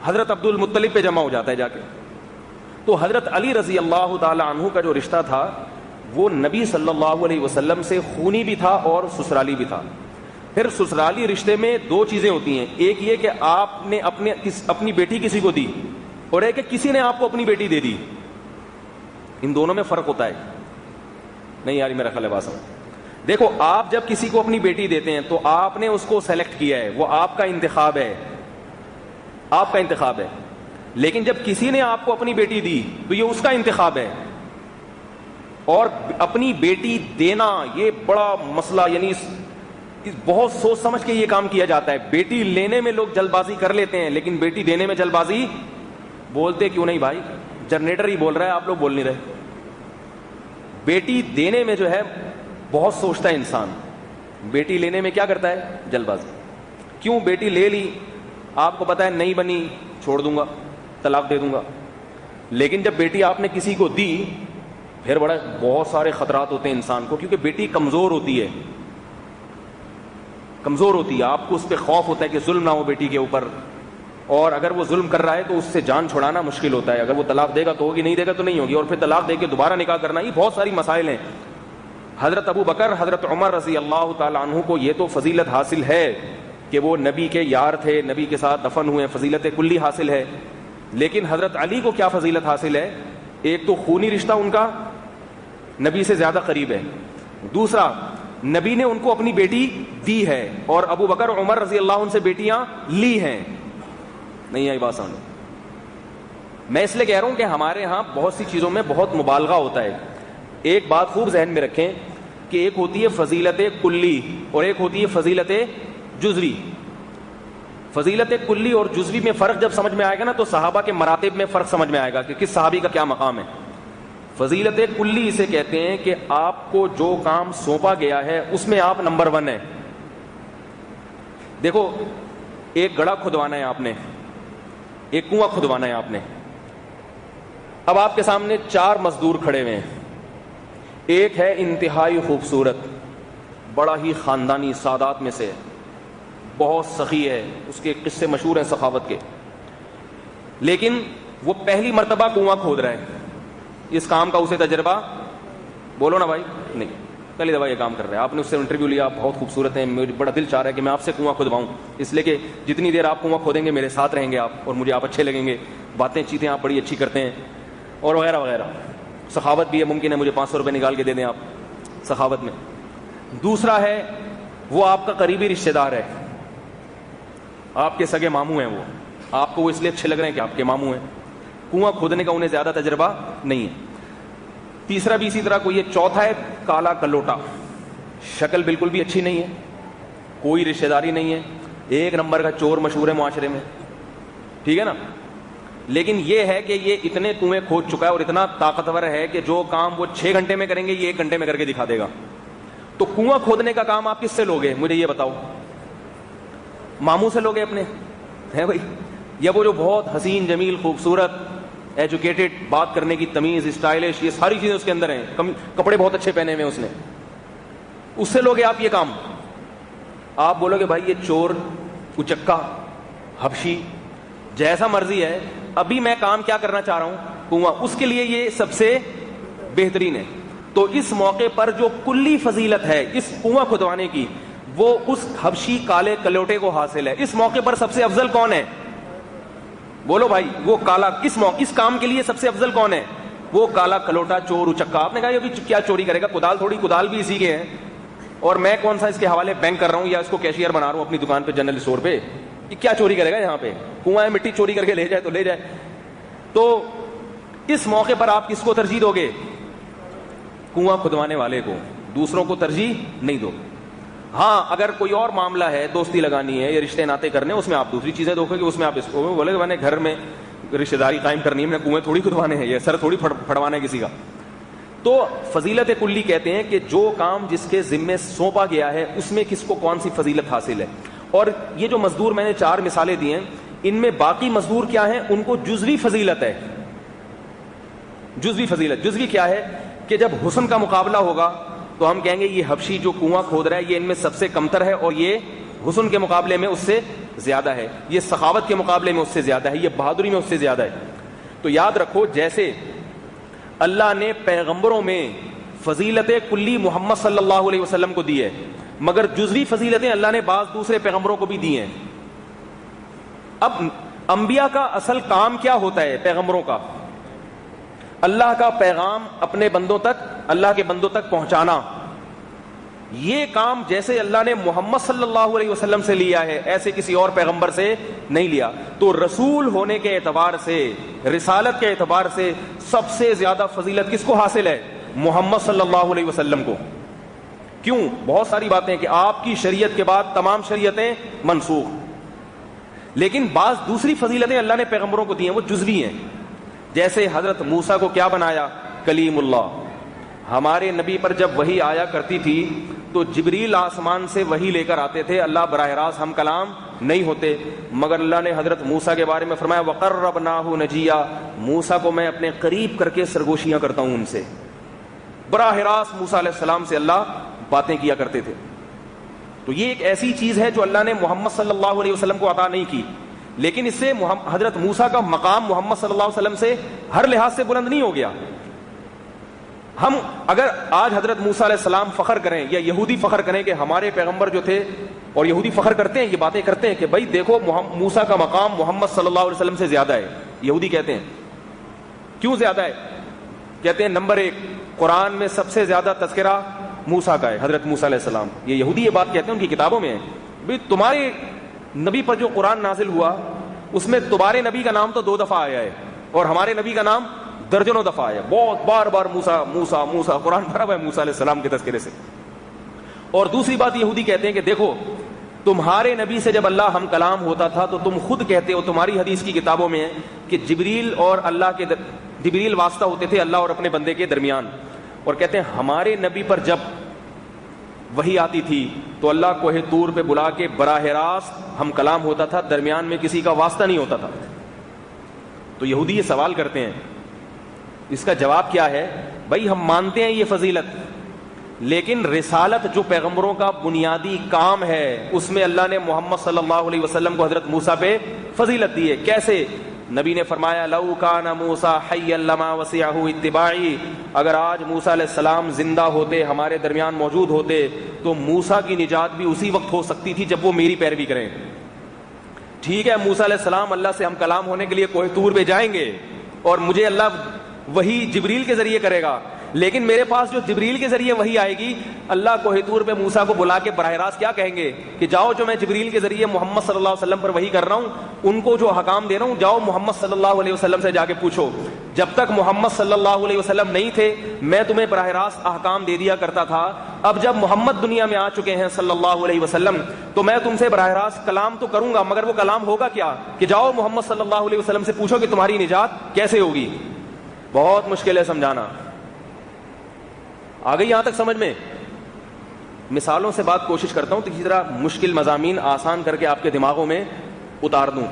حضرت عبد المطلب پہ جمع ہو جاتا ہے جا کے. تو حضرت علی رضی اللہ تعالی عنہ کا جو رشتہ تھا وہ نبی صلی اللہ علیہ وسلم سے خونی بھی تھا اور سسرالی بھی تھا. پھر سسرالی رشتے میں 2 چیزیں ہوتی ہیں، ایک یہ کہ آپ نے اپنی بیٹی کسی کو دی، اور ایک کہ کسی نے آپ کو اپنی بیٹی دے دی. ان دونوں میں فرق ہوتا ہے. نہیں یار میرا خیال ہے بات سمجھ. دیکھو آپ جب کسی کو اپنی بیٹی دیتے ہیں تو آپ نے اس کو سلیکٹ کیا ہے، وہ آپ کا انتخاب ہے، آپ کا انتخاب ہے. لیکن جب کسی نے آپ کو اپنی بیٹی دی تو یہ اس کا انتخاب ہے. اور اپنی بیٹی دینا یہ بڑا مسئلہ، یعنی بہت سوچ سمجھ کے یہ کام کیا جاتا ہے. بیٹی لینے میں لوگ جلد بازی کر لیتے ہیں، لیکن بیٹی دینے میں جلد بازی بولتے کیوں نہیں بھائی؟ جنریٹر ہی بول رہا ہے، آپ لوگ بول نہیں رہے. بیٹی دینے میں جو ہے بہت سوچتا ہے انسان، بیٹی لینے میں کیا کرتا ہے؟ جلد بازی. کیوں؟ بیٹی لے لی، آپ کو پتا ہے نہیں بنی چھوڑ دوں گا، طلاق دے دوں گا. لیکن جب بیٹی آپ نے کسی کو دی پھر بہت سارے خطرات ہوتے ہیں انسان کو، کیونکہ بیٹی کمزور ہوتی ہے، کمزور ہوتی ہے. آپ کو اس پہ خوف ہوتا ہے کہ ظلم نہ ہو بیٹی کے اوپر، اور اگر وہ ظلم کر رہا ہے تو اس سے جان چھڑانا مشکل ہوتا ہے. اگر وہ طلاق دے گا تو ہوگی، نہیں دے گا تو نہیں ہوگی، اور پھر طلاق دے کے دوبارہ نکاح کرنا، یہ بہت ساری مسائل ہیں. حضرت ابو بکر حضرت عمر رضی اللہ تعالی عنہ کو یہ تو فضیلت حاصل ہے کہ وہ نبی کے یار تھے، نبی کے ساتھ دفن ہوئے، فضیلت کلی حاصل ہے. لیکن حضرت علی کو کیا فضیلت حاصل ہے؟ ایک تو خونی رشتہ ان کا نبی سے زیادہ قریب ہے، دوسرا نبی نے ان کو اپنی بیٹی دی ہے، اور ابو بکر عمر رضی اللہ عنہ سے بیٹیاں لی ہیں. نہیں آئی بات سمجھ؟ میں اس لیے کہہ رہا ہوں کہ ہمارے ہاں بہت سی چیزوں میں بہت مبالغہ ہوتا ہے. ایک بات خوب ذہن میں رکھیں کہ ایک ہوتی ہے فضیلت کلی اور ایک ہوتی ہے فضیلت جزوی. فضیلت کلی اور جزوی میں فرق جب سمجھ میں آئے گا نا تو صحابہ کے مراتب میں فرق سمجھ میں آئے گا کہ کس صحابی کا کیا مقام ہے. فضیلت کلی اسے کہتے ہیں کہ آپ کو جو کام سونپا گیا ہے اس میں آپ نمبر 1 ہیں. دیکھو ایک گڑھا کھدوانا ہے آپ نے، ایک کنواں کھدوانا ہے آپ نے. اب آپ کے سامنے 4 مزدور کھڑے ہوئے ہیں. ایک ہے انتہائی خوبصورت، بڑا ہی خاندانی سادات میں سے، بہت سخی ہے، اس کے قصے مشہور ہیں سخاوت کے. لیکن وہ پہلی مرتبہ کنواں کھود رہا ہے. اس کام کا اسے تجربہ بولو نا بھائی نہیں، پہلی دفعہ یہ کام کر رہے ہیں. آپ نے اس سے انٹرویو لیا، آپ بہت خوبصورت ہیں، مجھے بڑا دل چاہ رہا ہے کہ میں آپ سے کنواں کھدواؤں، اس لیے کہ جتنی دیر آپ کنواں کھودیں گے میرے ساتھ رہیں گے آپ، اور مجھے آپ اچھے لگیں گے، باتیں چیتیں آپ بڑی اچھی کرتے ہیں، اور وغیرہ وغیرہ. سخاوت بھی ہے، ممکن ہے مجھے 500 روپے نکال کے دے دیں آپ سخاوت میں. دوسرا ہے وہ آپ کا قریبی رشتہ دار ہے، آپ کے سگے ماموں ہیں وہ, آپ کو وہ اس لیے اچھے لگ رہے ہیں کہ آپ کے ماموں ہیں. کنواں کھودنے کا انہیں زیادہ تجربہ نہیں ہے. تیسرا بھی اسی طرح کوئی ہے. چوتھا ہے کالا کلوٹا, شکل بالکل بھی اچھی نہیں ہے, کوئی رشتہ داری نہیں ہے, ایک نمبر کا چور مشہور ہے معاشرے میں, ٹھیک ہے نا, لیکن یہ ہے کہ یہ اتنے کنویں کھود چکا ہے اور اتنا طاقتور ہے کہ جو کام وہ 6 گھنٹے میں کریں گے یہ 1 گھنٹے میں کر کے دکھا دے گا. تو کنواں کھودنے کا کام آپ کس سے لوگے, مجھے یہ بتاؤ؟ ماموں سے لوگے اپنے, ہے بھائی, یا وہ جو بہت حسین جمیل خوبصورت ایجوکیٹڈ, بات کرنے کی تمیز, اسٹائلش, یہ ساری چیزیں اس کے اندر ہیں, کپڑے بہت اچھے پہنے ہوئے اس نے, اس سے لوگے آپ یہ کام؟ آپ بولو کہ بھائی یہ چور, اچکا, حبشی, جیسا مرضی ہے, ابھی میں کام کیا کرنا چاہ رہا ہوں, کنواں, اس کے لیے یہ سب سے بہترین ہے. تو اس موقع پر جو کلی فضیلت ہے اس کنواں کھدوانے کی, وہ اس حبشی کالے کلوٹے کو حاصل ہے. اس موقع پر سب سے افضل کون ہے؟ بولو بھائی, وہ کالا, اس کام کے لیے سب سے افضل کون ہے؟ وہ کالا کلوٹا چور اچکا. آپ نے کہا ابھی کیا چوری کرے گا, کدال تھوڑی, کدال بھی اسی کے ہیں, اور میں کون سا اس کے حوالے بینک کر رہا ہوں یا اس کو کیشیئر بنا رہا ہوں اپنی دکان پہ, جنرل اسٹور پہ, یہ کیا چوری کرے گا یہاں پہ؟ کنواں ہے, مٹی چوری کر کے لے جائے تو لے جائے. تو اس موقع پر آپ کس کو ترجیح دو گے؟ کنواں کھدوانے والے کو, دوسروں کو ترجیح نہیں دو. ہاں اگر کوئی اور معاملہ ہے, دوستی لگانی ہے یا رشتے ناطے کرنے, اس میں آپ دوسری چیزیں دو گے, اس میں آپ اس کو بولے کہ میں نے گھر میں رشتے داری قائم کرنی ہے, میں نے کنویں تھوڑی کھدوانے ہیں, یا سر تھوڑی پھڑوانا ہے کسی کا. تو فضیلت کلی کہتے ہیں کہ جو کام جس کے ذمے سونپا گیا ہے اس میں کس کو کون سی فضیلت حاصل ہے. اور یہ جو مزدور میں نے 4 مثالیں دی ہیں, ان میں باقی مزدور کیا ہیں, ان کو جزوی فضیلت ہے. جزوی فضیلت, جزوی کیا ہے کہ جب حسن کا مقابلہ ہوگا تو ہم کہیں گے یہ حبشی جو کنواں کھود رہا ہے یہ ان میں سب سے کمتر ہے, اور یہ حسن کے مقابلے میں اس سے زیادہ ہے, یہ سخاوت کے مقابلے میں اس سے زیادہ ہے, یہ بہادری میں اس سے زیادہ ہے. تو یاد رکھو, جیسے اللہ نے پیغمبروں میں فضیلت کلی محمد صلی اللہ علیہ وسلم کو دی ہے, مگر جزوی فضیلتیں اللہ نے بعض دوسرے پیغمبروں کو بھی دی ہیں. اب انبیاء کا اصل کام کیا ہوتا ہے پیغمبروں کا؟ اللہ کا پیغام اپنے بندوں تک, اللہ کے بندوں تک پہنچانا. یہ کام جیسے اللہ نے محمد صلی اللہ علیہ وسلم سے لیا ہے ایسے کسی اور پیغمبر سے نہیں لیا. تو رسول ہونے کے اعتبار سے, رسالت کے اعتبار سے سب سے زیادہ فضیلت کس کو حاصل ہے؟ محمد صلی اللہ علیہ وسلم کو. کیوں؟ بہت ساری باتیں کہ آپ کی شریعت کے بعد تمام شریعتیں منسوخ, لیکن بعض دوسری فضیلتیں اللہ نے پیغمبروں کو دی ہیں, وہ جزوی ہیں. جیسے حضرت موسیٰ کو کیا بنایا؟ کلیم اللہ. ہمارے نبی پر جب وحی آیا کرتی تھی تو جبریل آسمان سے وحی لے کر آتے تھے, اللہ براہ راست ہم کلام نہیں ہوتے, مگر اللہ نے حضرت موسیٰ کے بارے میں فرمایا وَقَرَّبْنَاهُ نَجِيًّا, موسیٰ کو میں اپنے قریب کر کے سرگوشیاں کرتا ہوں ان سے. براہ راست موسیٰ علیہ السلام سے اللہ باتیں کیا کرتے تھے. تو یہ ایک ایسی چیز ہے جو اللہ نے محمد صلی اللہ علیہ وسلم کو عطا نہیں کی, لیکن اس سے حضرت موسیٰ کا مقام محمد صلی اللہ علیہ وسلم سے ہر لحاظ سے بلند نہیں ہو گیا. ہم اگر آج حضرت موسیٰ علیہ السلام فخر کریں یا یہودی فخر کریں کہ ہمارے پیغمبر جو تھے, اور یہودی فخر کرتے ہیں, یہ باتیں کرتے ہیں کہ بھائی دیکھو موسیٰ کا مقام محمد صلی اللہ علیہ وسلم سے زیادہ ہے, یہودی کہتے ہیں. کیوں زیادہ ہے؟ کہتے ہیں نمبر 1, قرآن میں سب سے زیادہ تذکرہ موسیٰ کا ہے, حضرت موسیٰ علیہ السلام. یہ یہودی یہ بات کہتے ہیں, ان کی کتابوں میں ہے. بھائی تمہارے نبی پر جو قرآن نازل ہوا اس میں تمہارے نبی کا نام تو 2 دفعہ آیا ہے, اور ہمارے نبی کا نام درجنوں دفعہ آیا, بہت بار بار موسیٰ موسیٰ موسیٰ, قرآن بھرا ہوا ہے موسیٰ علیہ السلام کے تذکرے سے. اور دوسری بات یہودی کہتے ہیں کہ دیکھو تمہارے نبی سے جب اللہ ہم کلام ہوتا تھا تو تم خود کہتے ہو, تمہاری حدیث کی کتابوں میں ہے کہ جبریل اور اللہ کے جبریل واسطہ ہوتے تھے اللہ اور اپنے بندے کے درمیان, اور کہتے ہیں ہمارے نبی پر جب وحی آتی تھی تو اللہ کوہ طور پہ بلا کے براہ راست ہم کلام ہوتا تھا, درمیان میں کسی کا واسطہ نہیں ہوتا تھا. تو یہودی یہ سوال کرتے ہیں, اس کا جواب کیا ہے؟ بھائی ہم مانتے ہیں یہ فضیلت, لیکن رسالت جو پیغمبروں کا بنیادی کام ہے اس میں اللہ نے محمد صلی اللہ علیہ وسلم کو حضرت موسیٰ پہ فضیلت دی ہے. کیسے؟ نبی نے فرمایا لو کان موسیٰ حیا لما وسعہ اتباعی, اگر آج موسیٰ علیہ السلام زندہ ہوتے, ہمارے درمیان موجود ہوتے, تو موسیٰ کی نجات بھی اسی وقت ہو سکتی تھی جب وہ میری پیروی کریں. ٹھیک ہے, موسیٰ علیہ السلام اللہ سے ہم کلام ہونے کے لیے کوہ طور پہ جائیں گے اور مجھے اللہ وہی جبریل کے ذریعے کرے گا, لیکن میرے پاس جو جبریل کے ذریعے وحی آئے گی، اللہ کوہ طور پہ موسیٰ کو بلا کے براہ راست کیا کہیں گے کہ جاؤ جو میں جبریل کے ذریعے محمد صلی اللہ علیہ وسلم پر وحی کر رہا ہوں، ان کو جو احکام دے رہا ہوں، جاؤ محمد صلی اللہ علیہ وسلم سے جا کے پوچھو. جب تک محمد صلی اللہ علیہ وسلم نہیں تھے میں تمہیں براہ راست احکام دے دیا کرتا تھا. اب جب محمد دنیا میں آ چکے ہیں صلی اللہ علیہ وسلم تو میں تم سے براہ راست کلام تو کروں گا، مگر وہ کلام ہوگا کیا کہ جاؤ محمد صلی اللہ علیہ وسلم سے پوچھو کہ تمہاری نجات کیسے ہوگی. بہت مشکل ہے سمجھانا. آ گئی یہاں تک سمجھ میں؟ مثالوں سے بات کوشش کرتا ہوں تو کسی طرح مشکل مضامین آسان کر کے آپ کے دماغوں میں اتار دوں.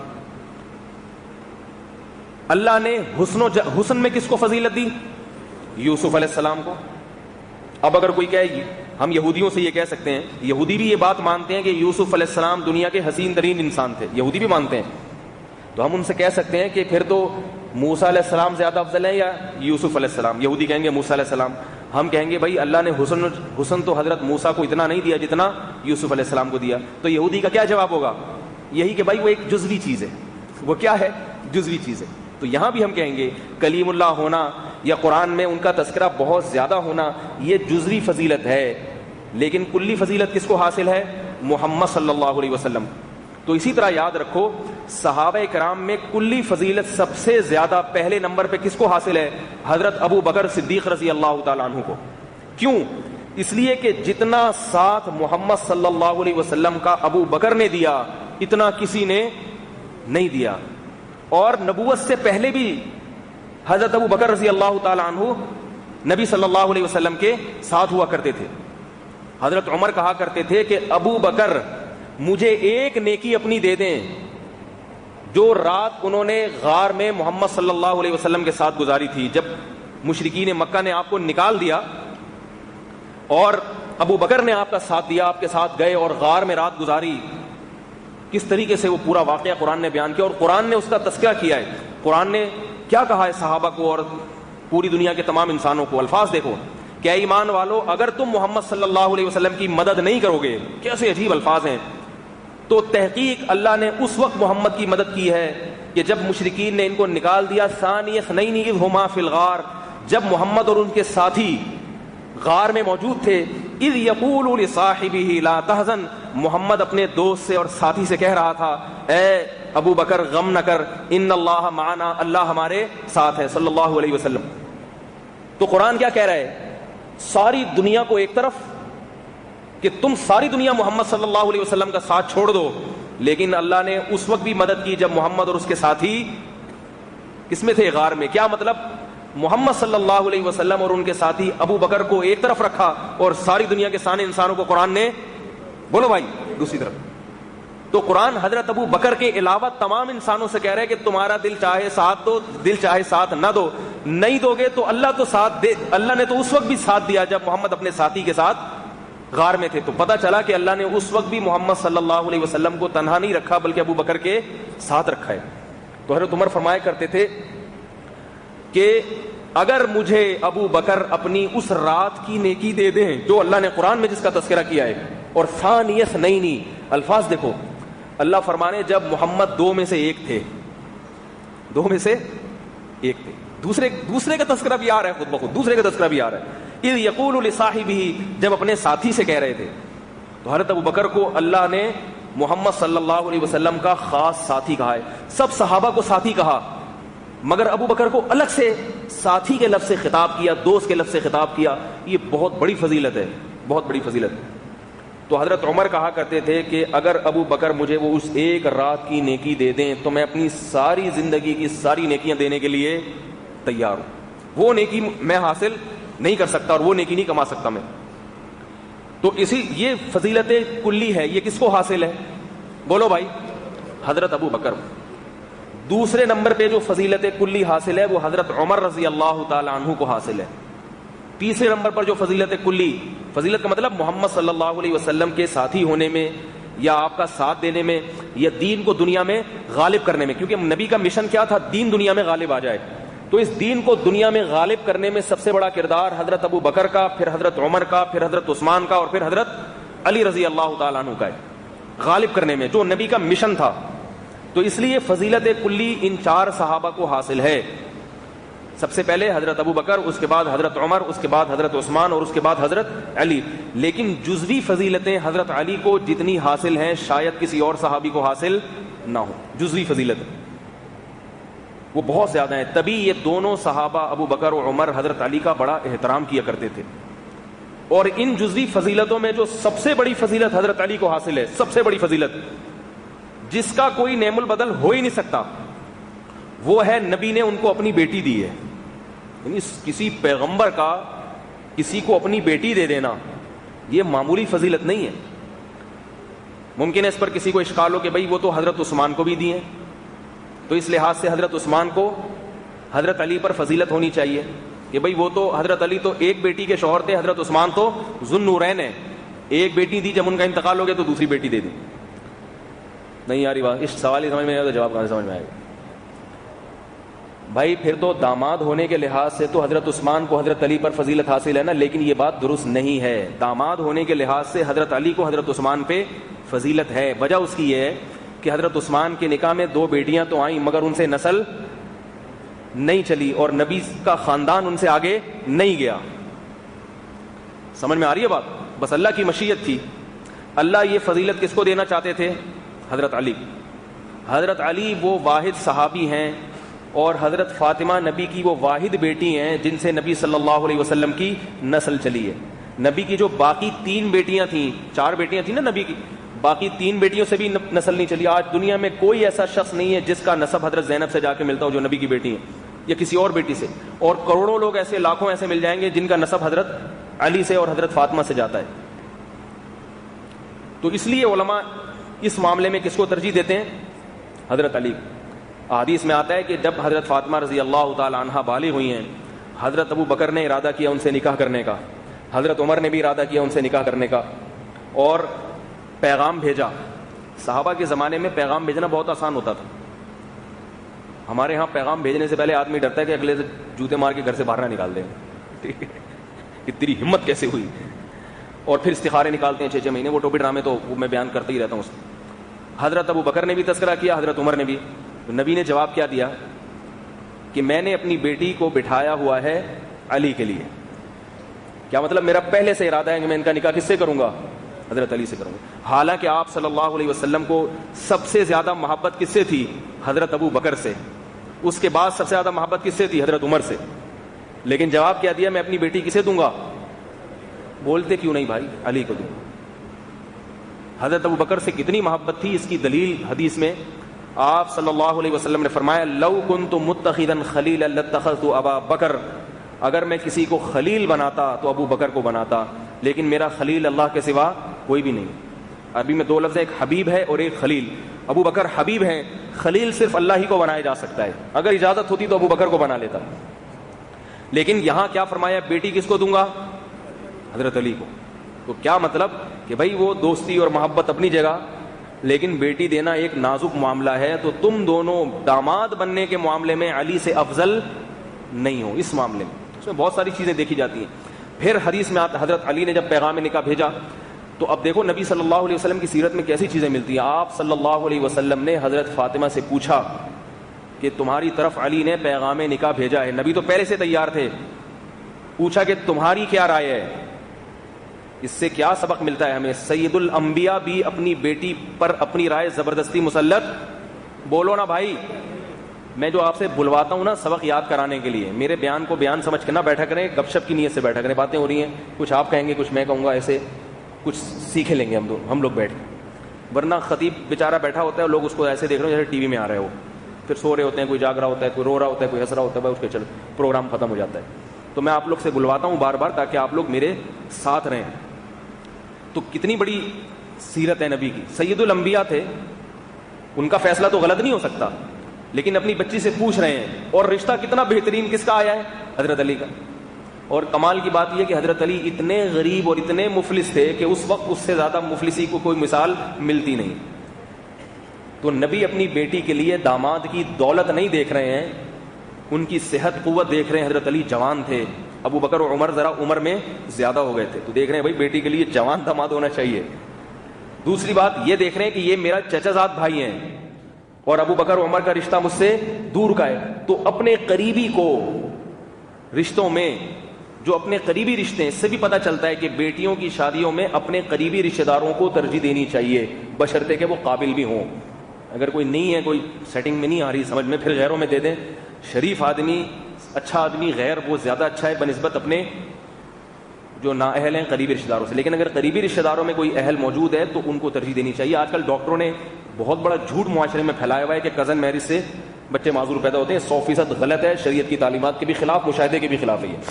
اللہ نے حسن میں کس کو فضیلت دی؟ یوسف علیہ السلام کو. اب اگر کوئی کہے، ہم یہودیوں سے یہ کہہ سکتے ہیں، یہودی بھی یہ بات مانتے ہیں کہ یوسف علیہ السلام دنیا کے حسین ترین انسان تھے، یہودی بھی مانتے ہیں، تو ہم ان سے کہہ سکتے ہیں کہ پھر تو موسیٰ علیہ السلام زیادہ افضل ہے یا یوسف علیہ السلام؟ یہودی کہیں گے موسیٰ علیہ السلام. ہم کہیں گے بھائی اللہ نے حسن تو حضرت موسیٰ کو اتنا نہیں دیا جتنا یوسف علیہ السلام کو دیا. تو یہودی کا کیا جواب ہوگا؟ یہی کہ بھائی وہ ایک جزوی چیز ہے. وہ کیا ہے؟ جزوی چیز ہے. تو یہاں بھی ہم کہیں گے کلیم اللہ ہونا یا قرآن میں ان کا تذکرہ بہت زیادہ ہونا یہ جزوی فضیلت ہے، لیکن کلی فضیلت کس کو حاصل ہے؟ محمد صلی اللہ علیہ وسلم. تو اسی طرح یاد رکھو صحابہ کرام میں کلی فضیلت سب سے زیادہ پہلے نمبر پہ کس کو حاصل ہے؟ حضرت ابو بکر صدیق رضی اللہ تعالیٰ عنہ کو. کیوں؟ اس لیے کہ جتنا ساتھ محمد صلی اللہ علیہ وسلم کا ابو بکر نے دیا اتنا کسی نے نہیں دیا. اور نبوت سے پہلے بھی حضرت ابو بکر رضی اللہ تعالیٰ عنہ نبی صلی اللہ علیہ وسلم کے ساتھ ہوا کرتے تھے. حضرت عمر کہا کرتے تھے کہ ابو بکر مجھے ایک نیکی اپنی دے دیں جو رات انہوں نے غار میں محمد صلی اللہ علیہ وسلم کے ساتھ گزاری تھی. جب مشرکین مکہ نے آپ کو نکال دیا اور ابو بکر نے آپ کا ساتھ دیا، آپ کے ساتھ گئے اور غار میں رات گزاری، کس طریقے سے وہ پورا واقعہ قرآن نے بیان کیا اور قرآن نے اس کا تذکرہ کیا ہے. قرآن نے کیا کہا ہے صحابہ کو اور پوری دنیا کے تمام انسانوں کو؟ الفاظ دیکھو کہ اے ایمان والو اگر تم محمد صلی اللہ علیہ وسلم کی مدد نہیں کرو گے، کیسے عجیب الفاظ ہیں، تو تحقیق اللہ نے اس وقت محمد کی مدد کی ہے کہ جب مشرکین نے ان کو نکال دیا. ثانی اثنین اذ ہما فی الغار، جب محمد اور ان کے ساتھی غار میں موجود تھے. اذ یقول لصاحبہ لا تحزن، محمد اپنے دوست سے اور ساتھی سے کہہ رہا تھا اے ابو بکر غم نہ کر، ان اللہ معنا، اللہ ہمارے ساتھ ہے صلی اللہ علیہ وسلم. تو قرآن کیا کہہ رہا ہے؟ ساری دنیا کو ایک طرف کہ تم ساری دنیا محمد صلی اللہ علیہ وسلم کا ساتھ چھوڑ دو، لیکن اللہ نے اس وقت بھی مدد کی جب محمد اور اس کے ساتھی کس میں تھے؟ غار میں. کیا مطلب؟ محمد صلی اللہ علیہ وسلم اور ان کے ساتھی ابو بکر کو ایک طرف رکھا اور ساری دنیا کے سارے انسانوں کو قرآن نے، بولو بھائی، دوسری طرف. تو قرآن حضرت ابو بکر کے علاوہ تمام انسانوں سے کہہ رہے کہ تمہارا دل چاہے ساتھ دو، دل چاہے ساتھ نہ دو، نہیں دو گے تو اللہ تو ساتھ دے. اللہ نے تو اس وقت بھی ساتھ دیا جب محمد اپنے ساتھی کے ساتھ غار میں تھے. تو پتہ چلا کہ اللہ نے اس وقت بھی محمد صلی اللہ علیہ وسلم کو تنہا نہیں رکھا بلکہ ابو بکر کے ساتھ رکھا ہے. تو حضرت عمر فرمایا کرتے تھے کہ اگر مجھے ابو بکر اپنی اس رات کی نیکی دے دیں جو اللہ نے قرآن میں جس کا تذکرہ کیا ہے. اور ثانی اثنین، الفاظ دیکھو، اللہ فرمانے جب محمد دو میں سے ایک تھے، دو میں سے ایک تھے، دوسرے کا تذکرہ بھی آ رہا ہے، خود بخود دوسرے کا تذکرہ بھی آ رہا ہے. اذ یقول لصاحبہ، جب اپنے ساتھی سے کہہ رہے تھے. تو حضرت ابو بکر کو اللہ نے محمد صلی اللہ علیہ وسلم کا خاص ساتھی کہا ہے. سب صحابہ کو ساتھی کہا مگر ابو بکر کو الگ سے ساتھی کے لفظ سے خطاب کیا، دوست کے لفظ سے خطاب کیا. یہ بہت بڑی فضیلت ہے، بہت بڑی فضیلت. تو حضرت عمر کہا کرتے تھے کہ اگر ابو بکر مجھے وہ اس ایک رات کی نیکی دے دیں تو میں اپنی ساری زندگی کی ساری نیکیاں دینے کے لیے تیار ہوں. وہ نیکی میں حاصل نہیں کر سکتا اور وہ نیکی نہیں کما سکتا میں. تو یہ فضیلت کلی ہے. یہ کس کو حاصل ہے؟ بولو بھائی، حضرت ابو بکر. دوسرے نمبر پہ جو فضیلت کلی حاصل ہے وہ حضرت عمر رضی اللہ تعالی عنہ کو حاصل ہے. تیسرے نمبر پر جو فضیلت کلی، فضیلت کا مطلب محمد صلی اللہ علیہ وسلم کے ساتھی ہونے میں یا آپ کا ساتھ دینے میں یا دین کو دنیا میں غالب کرنے میں، کیونکہ نبی کا مشن کیا تھا؟ دین دنیا میں غالب آ جائے. تو اس دین کو دنیا میں غالب کرنے میں سب سے بڑا کردار حضرت ابو بکر کا، پھر حضرت عمر کا، پھر حضرت عثمان کا اور پھر حضرت علی رضی اللہ تعالیٰ عنہ کا ہے. غالب کرنے میں جو نبی کا مشن تھا. تو اس لیے فضیلت کلی ان چار صحابہ کو حاصل ہے. سب سے پہلے حضرت ابو بکر، اس کے بعد حضرت عمر، اس کے بعد حضرت عثمان اور اس کے بعد حضرت علی. لیکن جزوی فضیلتیں حضرت علی کو جتنی حاصل ہیں شاید کسی اور صحابی کو حاصل نہ ہو. جزوی فضیلتیں وہ بہت زیادہ ہیں. تبھی یہ دونوں صحابہ ابو بکر اور عمر حضرت علی کا بڑا احترام کیا کرتے تھے. اور ان جزوی فضیلتوں میں جو سب سے بڑی فضیلت حضرت علی کو حاصل ہے، سب سے بڑی فضیلت جس کا کوئی نعم البدل ہو ہی نہیں سکتا، وہ ہے نبی نے ان کو اپنی بیٹی دی ہے. یعنی کسی پیغمبر کا کسی کو اپنی بیٹی دے دینا یہ معمولی فضیلت نہیں ہے. ممکن ہے اس پر کسی کو اشکال ہو کہ بھئی وہ تو حضرت عثمان کو بھی دی ہیں، تو اس لحاظ سے حضرت عثمان کو حضرت علی پر فضیلت ہونی چاہیے کہ بھئی وہ تو حضرت علی تو ایک بیٹی کے شوہر تھے، حضرت عثمان تو ذو النورین ہیں، ایک بیٹی دی، جب ان کا انتقال ہو گیا تو دوسری بیٹی دے دی. نہیں یار بات، اس سوال ہی سمجھ میں آئے تو جواب کہاں سے سمجھ میں آئے گا بھائی؟ پھر تو داماد ہونے کے لحاظ سے تو حضرت عثمان کو حضرت علی پر فضیلت حاصل ہے نا، لیکن یہ بات درست نہیں ہے. داماد ہونے کے لحاظ سے حضرت علی کو حضرت عثمان پہ فضیلت ہے. وجہ اس کی یہ ہے کہ حضرت عثمان کے نکاح میں 2 بیٹیاں تو آئیں مگر ان سے نسل نہیں چلی اور نبی کا خاندان ان سے آگے نہیں گیا. سمجھ میں آ رہی ہے بات؟ بس اللہ کی مشیت تھی. اللہ یہ فضیلت کس کو دینا چاہتے تھے؟ حضرت علی. حضرت علی وہ واحد صحابی ہیں اور حضرت فاطمہ نبی کی وہ واحد بیٹی ہیں جن سے نبی صلی اللہ علیہ وسلم کی نسل چلی ہے. نبی کی جو باقی 3 بیٹیاں تھیں، 4 بیٹیاں تھیں نا نبی کی، باقی 3 بیٹیوں سے بھی نسل نہیں چلی. آج دنیا میں کوئی ایسا شخص نہیں ہے جس کا نسب حضرت زینب سے جا کے ملتا ہو جو نبی کی بیٹی ہیں، یا کسی اور بیٹی سے. اور کروڑوں لوگ ایسے، لاکھوں ایسے مل جائیں گے جن کا نسب حضرت علی سے اور حضرت فاطمہ سے جاتا ہے. تو اس لیے علماء اس معاملے میں کس کو ترجیح دیتے ہیں؟ حضرت علی. حدیث میں آتا ہے کہ جب حضرت فاطمہ رضی اللہ تعالی عنہ بالغ ہوئی ہیں، حضرت ابو بکر نے ارادہ کیا ان سے نکاح کرنے کا، حضرت عمر نے بھی ارادہ کیا ان سے نکاح کرنے کا، اور پیغام بھیجا. صحابہ کے زمانے میں پیغام بھیجنا بہت آسان ہوتا تھا. ہمارے ہاں پیغام بھیجنے سے پہلے آدمی ڈرتا ہے کہ اگلے سے جوتے مار کے گھر سے باہر نہ نکال دیں. ٹھیک ہے، کہ تیری ہمت کیسے ہوئی. اور پھر استخارے نکالتے ہیں 6 مہینے. وہ ٹوپی ڈرامے تو میں بیان کرتا ہی رہتا ہوں. حضرت ابو بکر نے بھی تذکرہ کیا، حضرت عمر نے بھی. نبی نے جواب کیا دیا کہ میں نے اپنی بیٹی کو بٹھایا ہوا ہے علی کے لیے. کیا مطلب؟ میرا پہلے سے ارادہ ہے کہ میں ان کا نکاح کس سے کروں گا؟ حضرت علی سے کروں گا. حالانکہ آپ صلی اللہ علیہ وسلم کو سب سے زیادہ محبت کس سے تھی؟ حضرت ابو بکر سے. اس کے بعد سب سے زیادہ محبت کس سے تھی؟ حضرت عمر سے. لیکن جواب کیا دیا؟ میں اپنی بیٹی کسے دوں گا؟ بولتے کیوں نہیں بھائی؟ علی کو دوں. حضرت ابو بکر سے کتنی محبت تھی اس کی دلیل حدیث میں آپ صلی اللہ علیہ وسلم نے فرمایا لو کنت متخذا خلیلا لاتخذت ابا بکر. اگر میں کسی کو خلیل بناتا تو ابو بکر کو بناتا، لیکن میرا خلیل اللہ کے سوا کوئی بھی نہیں. عربی میں 2 لفظ ہیں، ایک حبیب ہے اور ایک خلیل. ابو بکر حبیب ہیں، خلیل صرف اللہ ہی کو بنایا جا سکتا ہے. اگر اجازت ہوتی تو ابو بکر کو بنا لیتا. لیکن یہاں کیا فرمایا؟ بیٹی کس کو دوں گا؟ حضرت علی کو. تو کیا مطلب کہ بھائی وہ دوستی اور محبت اپنی جگہ، لیکن بیٹی دینا ایک نازک معاملہ ہے. تو تم دونوں داماد بننے کے معاملے میں علی سے افضل نہیں ہو. اس معاملے میں اس میں بہت ساری چیزیں دیکھی جاتی ہیں. پھر حدیث میں آتا حضرت علی نے جب پیغام نکاح بھیجا تو اب دیکھو نبی صلی اللہ علیہ وسلم کی سیرت میں کیسی چیزیں ملتی ہیں. آپ صلی اللہ علیہ وسلم نے حضرت فاطمہ سے پوچھا کہ تمہاری طرف علی نے پیغام نکاح بھیجا ہے. نبی تو پہلے سے تیار تھے. پوچھا کہ تمہاری کیا رائے ہے؟ اس سے کیا سبق ملتا ہے ہمیں؟ سید الانبیاء بھی اپنی بیٹی پر اپنی رائے زبردستی مسلط. بولو نا بھائی. میں جو آپ سے بلواتا ہوں نا سبق یاد کرانے کے لیے، میرے بیان کو بیان سمجھ کے نہ بیٹھا کریں، گپ شپ کی نیت سے بیٹھا کریں. باتیں ہو رہی ہیں، کچھ آپ کہیں گے کچھ میں کہوں گا، ایسے کچھ سیکھ لیں گے ہم لوگ بیٹھ کے. ورنہ خطیب بیچارہ بیٹھا ہوتا ہے، لوگ اس کو ایسے دیکھ رہے ہیں جیسے ٹی وی میں آ رہے ہو. پھر سو رہے ہوتے ہیں، کوئی جاگ رہا ہوتا ہے، کوئی رو رہا ہوتا ہے، کوئی ہنس رہا ہوتا ہے. بھائی اس کے چل پروگرام ختم ہو جاتا ہے. تو میں آپ لوگ سے بلواتا ہوں بار بار تاکہ آپ لوگ میرے ساتھ رہیں. تو کتنی بڑی سیرت ہے نبی کی. سید الانبیاء تھے، ان کا فیصلہ تو غلط نہیں ہو سکتا، لیکن اپنی بچی سے پوچھ رہے ہیں. اور رشتہ کتنا بہترین کس کا آیا ہے؟ حضرت علی کا. اور کمال کی بات یہ کہ حضرت علی اتنے غریب اور اتنے مفلس تھے کہ اس وقت اس سے زیادہ مفلسی کو کوئی مثال ملتی نہیں. تو نبی اپنی بیٹی کے لیے داماد کی دولت نہیں دیکھ رہے ہیں، ان کی صحت قوت دیکھ رہے ہیں. حضرت علی جوان تھے، ابو بکر اور عمر ذرا عمر میں زیادہ ہو گئے تھے، تو دیکھ رہے ہیں بھائی بیٹی کے لیے جوان داماد ہونا چاہیے. دوسری بات یہ دیکھ رہے ہیں کہ یہ میرا چچا زاد بھائی ہیں اور ابو بکر اور عمر کا رشتہ مجھ سے دور کا ہے، تو اپنے قریبی کو رشتوں میں جو اپنے قریبی رشتے ہیں، اس سے بھی پتہ چلتا ہے کہ بیٹیوں کی شادیوں میں اپنے قریبی رشتہ داروں کو ترجیح دینی چاہیے، بشرطے کہ وہ قابل بھی ہوں. اگر کوئی نہیں ہے، کوئی سیٹنگ میں نہیں آ رہی سمجھ میں، پھر غیروں میں دے دیں. شریف آدمی، اچھا آدمی غیر وہ زیادہ اچھا ہے بنسبت اپنے جو نااہل ہیں قریبی رشتہ داروں سے. لیکن اگر قریبی رشتہ داروں میں کوئی اہل موجود ہے تو ان کو ترجیح دینی چاہیے. آج کل ڈاکٹروں نے بہت بڑا جھوٹ معاشرے میں پھیلایا ہوا ہے کہ کزن میرج سے بچے معذور پیدا ہوتے ہیں. 100% غلط ہے، شریعت کی تعلیمات کے بھی خلاف، مشاہدے کے بھی خلاف ہے یہ.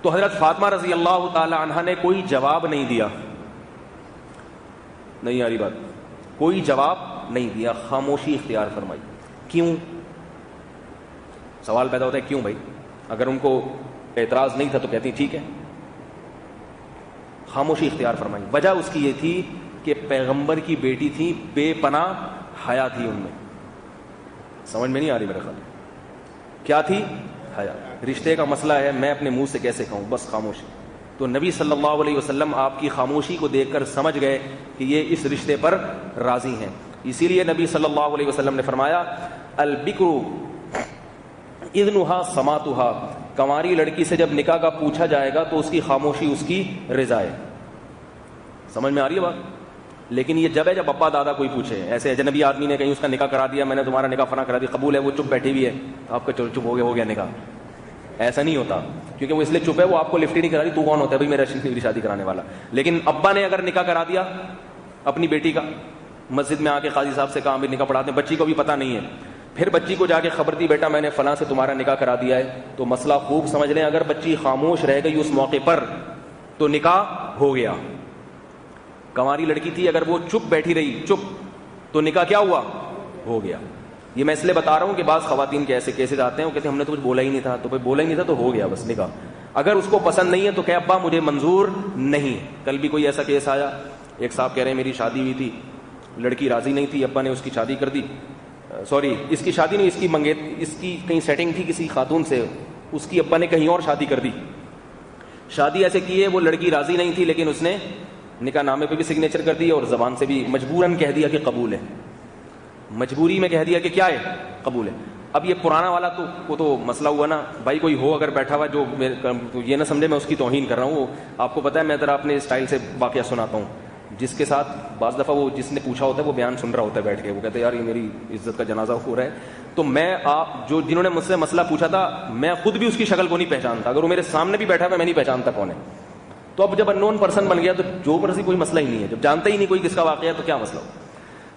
تو حضرت فاطمہ رضی اللہ تعالی عنہا نے کوئی جواب نہیں دیا. نہیں آ رہی بات؟ کوئی جواب نہیں دیا، خاموشی اختیار فرمائی. کیوں؟ سوال پیدا ہوتا ہے کیوں بھائی؟ اگر ان کو اعتراض نہیں تھا تو کہتی ٹھیک ہے. خاموشی اختیار فرمائی. وجہ اس کی یہ تھی کہ پیغمبر کی بیٹی تھی، بے پناہ حیا تھی ان میں. سمجھ میں نہیں آ رہی میرے خیال؟ کیا تھی؟ حیا. رشتے کا مسئلہ ہے، میں اپنے منہ سے کیسے کہوں، بس خاموشی. تو نبی صلی اللہ علیہ وسلم آپ کی خاموشی کو دیکھ کر سمجھ گئے کہ یہ اس رشتے پر راضی ہیں. اسی لیے نبی صلی اللہ علیہ وسلم نے فرمایا البکر اذنھا سماطھا، کنواری لڑکی سے جب نکاح کا پوچھا جائے گا تو اس کی خاموشی اس کی رضا ہے. سمجھ میں آ رہی ہے بات؟ لیکن یہ جب ہے جب ابا دادا کوئی پوچھے، ایسے اجنبی آدمی نے کہیں اس کا نکاح کرا دیا، میں نے تمہارا نکاح فنا کرا دیا، قبول ہے، وہ چپ بیٹھی ہوئی ہے، آپ کا چپ ہو گیا نکاح. ایسا نہیں ہوتا، کیونکہ وہ اس لیے چپ ہے، وہ آپ کو لفٹ ہی نہیں کرا رہی. تو کون ہوتا ہے بھائی میری شادی کرانے والا؟ لیکن ابا نے اگر نکاح کرا دیا اپنی بیٹی کا، مسجد میں آ کے قاضی صاحب سے کہا بھی نکاح پڑھاتے ہیں، بچی کو بھی پتہ نہیں ہے، پھر بچی کو جا کے خبر دی بیٹا میں نے فلاں سے تمہارا نکاح کرا دیا ہے، تو مسئلہ خوب سمجھ لیں. اگر بچی خاموش رہ گئی اس موقع پر تو نکاح ہو گیا. کنواری لڑکی تھی، اگر وہ چپ بیٹھی رہی، چپ، تو نکاح کیا ہوا؟ ہو گیا. یہ میں اس لیے بتا رہا ہوں کہ بعض خواتین کے ایسے کیسز آتے ہیں، وہ کہتے ہیں ہم نے تو کچھ بولا ہی نہیں تھا. تو بھائی بولا ہی نہیں تھا تو ہو گیا بس نکاح. اگر اس کو پسند نہیں ہے تو کہ ابا مجھے منظور نہیں. کل بھی کوئی ایسا کیس آیا، ایک صاحب کہہ رہے ہیں میری شادی ہوئی تھی، لڑکی راضی نہیں تھی، ابا نے اس کی شادی کر دی. سوری، اس کی شادی نہیں، اس کی کہیں سیٹنگ تھی کسی خاتون سے، اس کی ابا نے کہیں اور شادی کر دی. شادی ایسے کی ہے، وہ لڑکی راضی نہیں تھی، لیکن اس نے نکاح نامے پہ بھی سگنیچر کر دیا اور زبان سے بھی مجبوراً کہہ دیا کہ قبول ہے. مجبوری میں کہہ دیا کہ کیا ہے؟ قبول ہے. اب یہ پرانا والا تو مسئلہ ہوا نا بھائی. کوئی ہو اگر بیٹھا ہوا جو یہ نہ سمجھے میں اس کی توہین کر رہا ہوں. وہ آپ کو پتہ ہے، میں ذرا اپنے اسٹائل سے واقعہ سناتا ہوں. جس کے ساتھ بعض دفعہ وہ جس نے پوچھا ہوتا ہے وہ بیان سن رہا ہوتا ہے بیٹھ کے، وہ کہتے ہیں یار یہ میری عزت کا جنازہ ہو رہا ہے. تو میں جنہوں نے مجھ سے مسئلہ پوچھا تھا، میں خود بھی اس کی شکل کو نہیں پہچانتا. اگر وہ میرے سامنے بھی بیٹھا ہوا میں نہیں پہچانتا کون ہے. تو اب جب ان نون پرسن بن گیا تو جو مرضی کوئی مسئلہ ہی نہیں ہے. جب جانتا ہی نہیں کوئی کس کا واقعہ ہے تو کیا مسئلہ ہو.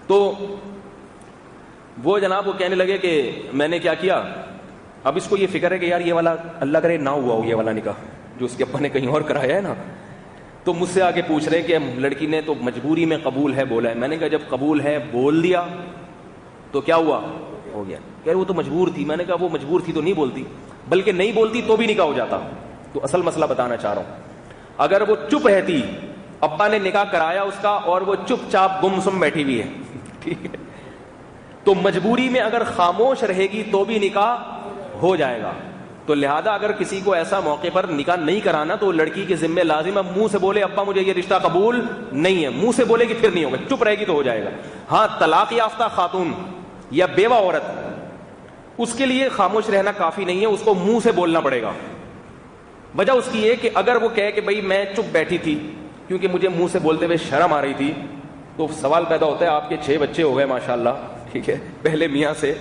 تو وہ جناب وہ کہنے لگے کہ میں نے کیا کیا. اب اس کو یہ فکر ہے کہ یار یہ والا اللہ کرے نہ ہوا ہو یہ والا نکاح جو اس کے ابا نے کہیں اور کرایا ہے نا. تو مجھ سے آگے پوچھ رہے کہ لڑکی نے تو مجبوری میں قبول ہے بولا ہے. میں نے کہا جب قبول ہے بول دیا تو کیا ہوا؟ ہو گیا. کہہ رہے وہ تو مجبور تھی. میں نے کہا وہ مجبور تھی تو نہیں بولتی، بلکہ نہیں بولتی تو بھی نکاح ہو جاتا. تو اصل مسئلہ بتانا چاہ رہا ہوں، اگر وہ چپ رہتی، ابا نے نکاح کرایا اس کا اور وہ چپ چاپ گم سم بیٹھی ہوئی ہے، ٹھیک ہے، تو مجبوری میں اگر خاموش رہے گی تو بھی نکاح ہو جائے گا. تو لہذا اگر کسی کو ایسا موقع پر نکاح نہیں کرانا تو لڑکی کے ذمہ لازم ہے منہ سے بولے ابا مجھے یہ رشتہ قبول نہیں ہے. منہ سے بولے گی پھر نہیں ہوگا، چپ رہے گی تو ہو جائے گا. ہاں طلاق یافتہ خاتون یا بیوہ عورت، اس کے لیے خاموش رہنا کافی نہیں ہے، اس کو منہ سے بولنا پڑے گا. وجہ اس کی یہ کہ اگر وہ کہے کہ بھائی میں چپ بیٹھی تھی کیونکہ مجھے منہ سے بولتے ہوئے شرم آ رہی تھی، تو سوال پیدا ہوتا ہے آپ کے 6 بچے ہو گئے ماشاءاللہ، ٹھیک ہے، پہلے میاں سے،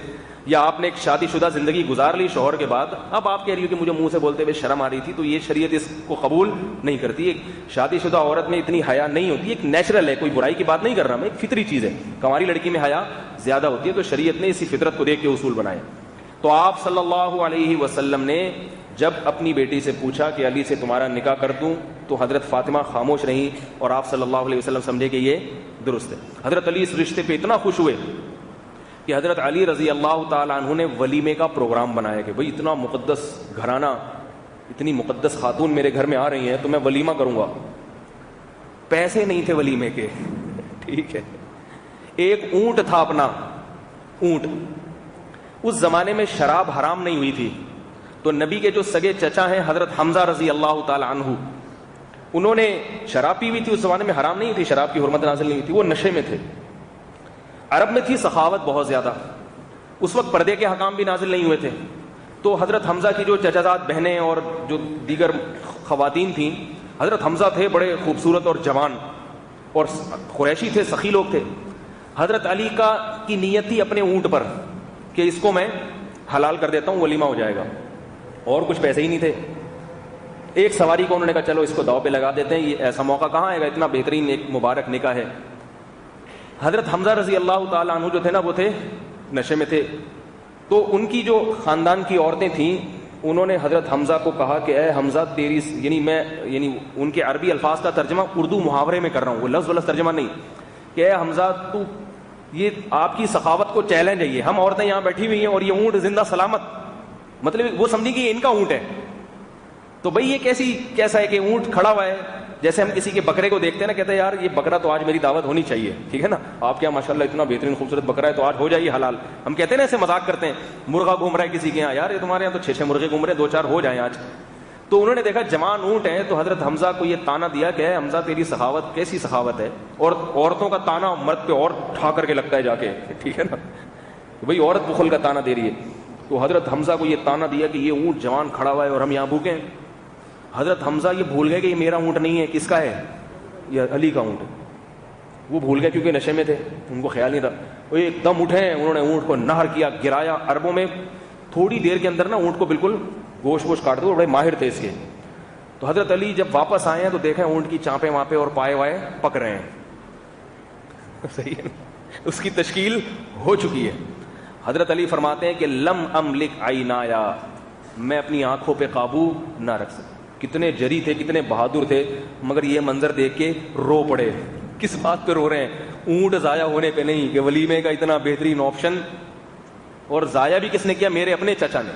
یا آپ نے ایک شادی شدہ زندگی گزار لی شوہر کے بعد، اب آپ کہہ رہی ہو کہ مجھے منہ سے بولتے ہوئے شرم آ رہی تھی، تو یہ شریعت اس کو قبول نہیں کرتی. ایک شادی شدہ عورت میں اتنی حیا نہیں ہوتی، ایک نیچرل ہے، کوئی برائی کی بات نہیں کر رہا میں، ایک فطری چیز ہے. کنواری لڑکی میں حیا زیادہ ہوتی ہے، تو شریعت نے اسی فطرت کو دیکھ کے اصول بنائے. تو آپ صلی اللہ علیہ وسلم نے جب اپنی بیٹی سے پوچھا کہ علی سے تمہارا نکاح کر دوں، تو حضرت فاطمہ خاموش رہیں اور آپ صلی اللہ علیہ وسلم سمجھے کہ یہ درست ہے. حضرت علی اس رشتے پہ اتنا خوش ہوئے کہ حضرت علی رضی اللہ تعالیٰ عنہ نے ولیمے کا پروگرام بنایا کہ بھئی اتنا مقدس گھرانہ، اتنی مقدس خاتون میرے گھر میں آ رہی ہیں تو میں ولیمہ کروں گا. پیسے نہیں تھے ولیمے کے، ٹھیک ہے، ایک اونٹ تھا اپنا، اونٹ. اس زمانے میں شراب حرام نہیں ہوئی تھی، تو نبی کے جو سگے چچا ہیں حضرت حمزہ رضی اللہ تعالی عنہ، انہوں نے شراب پی ہوئی تھی. اس زمانے میں حرام نہیں تھی، شراب کی حرمت نازل نہیں ہوئی تھی، وہ نشے میں تھے. عرب میں تھی سخاوت بہت زیادہ، اس وقت پردے کے حکام بھی نازل نہیں ہوئے تھے. تو حضرت حمزہ کی جو چچازاد بہنیں اور جو دیگر خواتین تھیں، حضرت حمزہ تھے بڑے خوبصورت اور جوان، اور قریشی تھے، سخی لوگ تھے. حضرت علی کی نیت تھی اپنے اونٹ پر کہ اس کو میں حلال کر دیتا ہوں، ولیمہ ہو جائے گا، اور کچھ پیسے ہی نہیں تھے. ایک سواری کو انہوں نے کہا چلو اس کو داؤ پہ لگا دیتے ہیں، یہ ایسا موقع کہاں آئے گا، اتنا بہترین ایک مبارک نکاح ہے. حضرت حمزہ رضی اللہ تعالیٰ عنہ جو تھے نا، وہ تھے نشے میں تھے. تو ان کی جو خاندان کی عورتیں تھیں، انہوں نے حضرت حمزہ کو کہا کہ اے حمزہ تیری، یعنی ان کے عربی الفاظ کا ترجمہ اردو محاورے میں کر رہا ہوں، وہ لفظ لفظ ترجمہ نہیں، کہ اے حمزہ تو یہ آپ کی سخاوت کو چیلنج ہے، یہ ہم عورتیں یہاں بیٹھی ہوئی ہیں اور یہ اونٹ زندہ سلامت، مطلب وہ سمجھی کہ یہ ان کا اونٹ ہے. تو بھئی یہ کیسا ہے کہ اونٹ کھڑا ہوا ہے، جیسے ہم کسی کے بکرے کو دیکھتے ہیں نا، کہتے ہیں یار یہ بکرا تو آج میری دعوت ہونی چاہیے، ٹھیک ہے نا، آپ کیا ماشاءاللہ اتنا بہترین خوبصورت بکرا ہے تو آج ہو جائیے حلال. ہم کہتے ہیں نا، ایسے مذاق کرتے ہیں، مرغا گھوم رہا ہے کسی کے یہاں، یار یہ تمہارے یہاں تو 6 مرغے گھوم رہے ہیں، 2-4 ہو جائیں آج. تو انہوں نے دیکھا جوان اونٹ ہے، تو حضرت حمزہ کو یہ تانا دیا کہ اے حمزہ تیری سخاوت کیسی سخاوت ہے، اور عورتوں کا تانا مرد پہ اور ٹھا کر کے لگتا ہے جا کے، ٹھیک ہے نا، بھئی عورت بخل کا تانا دے رہی ہے. تو حضرت حمزہ کو یہ تانا دیا کہ یہ اونٹ جوان کھڑا ہوا ہے اور ہم یہاں بھوکے ہیں. حضرت حمزہ یہ بھول گئے کہ یہ میرا اونٹ نہیں ہے، کس کا ہے، یہ علی کا اونٹ ہے. وہ بھول گئے کیونکہ نشے میں تھے، ان کو خیال نہیں تھا. وہ ایک دم اٹھے، انہوں نے اونٹ کو نہر کیا، گرایا. عربوں میں تھوڑی دیر کے اندر نا اونٹ کو بالکل گوشت کاٹ دو، بڑے ماہر تھے اس کے. تو حضرت علی جب واپس آئے ہیں تو دیکھیں اونٹ کی چانپیں وہاں پہ اور پائے وائے پک رہے ہیں. صحیح ہے، اس کی تشکیل ہو چکی ہے. حضرت علی فرماتے ہیں کہ لم املک عینایا، میں اپنی آنکھوں پہ قابو نہ رکھ سکتا. کتنے جری تھے، کتنے بہادر تھے، مگر یہ منظر دیکھ کے رو پڑے. کس بات پہ رو رہے ہیں؟ اونٹ ضائع ہونے پہ نہیں، کہ ولیمے کا اتنا بہترین آپشن، اور ضائع بھی کس نے کیا؟ میرے اپنے چچا نے.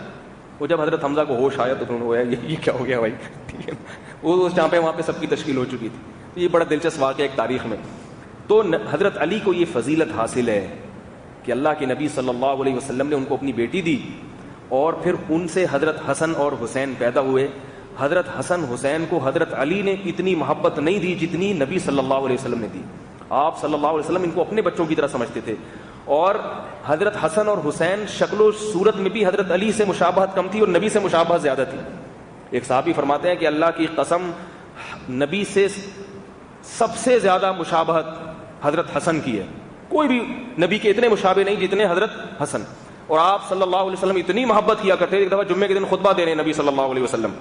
وہ جب حضرت حمزہ کو ہوش آیا تو انہوں نے یہ کیا ہو گیا بھائی، ٹھیک ہے. وہ جہاں پہ وہاں پہ سب کی تشکیل ہو چکی تھی. یہ بڑا دلچسپ واقعہ ایک تاریخ میں. تو حضرت علی کو یہ فضیلت حاصل ہے کہ اللہ کے نبی صلی اللہ علیہ وسلم نے ان کو اپنی بیٹی دی، اور پھر ان سے حضرت حسن اور حسین پیدا ہوئے. حضرت حسن حسین کو حضرت علی نے اتنی محبت نہیں دی جتنی نبی صلی اللہ علیہ وسلم نے دی. آپ صلی اللہ علیہ وسلم ان کو اپنے بچوں کی طرح سمجھتے تھے. اور حضرت حسن اور حسین شکل و صورت میں بھی حضرت علی سے مشابہت کم تھی اور نبی سے مشابہت زیادہ تھی. ایک صحابی فرماتے ہیں کہ اللہ کی قسم، نبی سے سب سے زیادہ مشابہت حضرت حسن کی ہے. کوئی بھی نبی کے اتنے مشابہ نہیں جتنے حضرت حسن. اور آپ صلی اللہ علیہ وسلم اتنی محبت کیا کرتے. ایک دفعہ جمعے کے دن خطبہ دے رہے ہیں نبی صلی اللہ علیہ وسلم،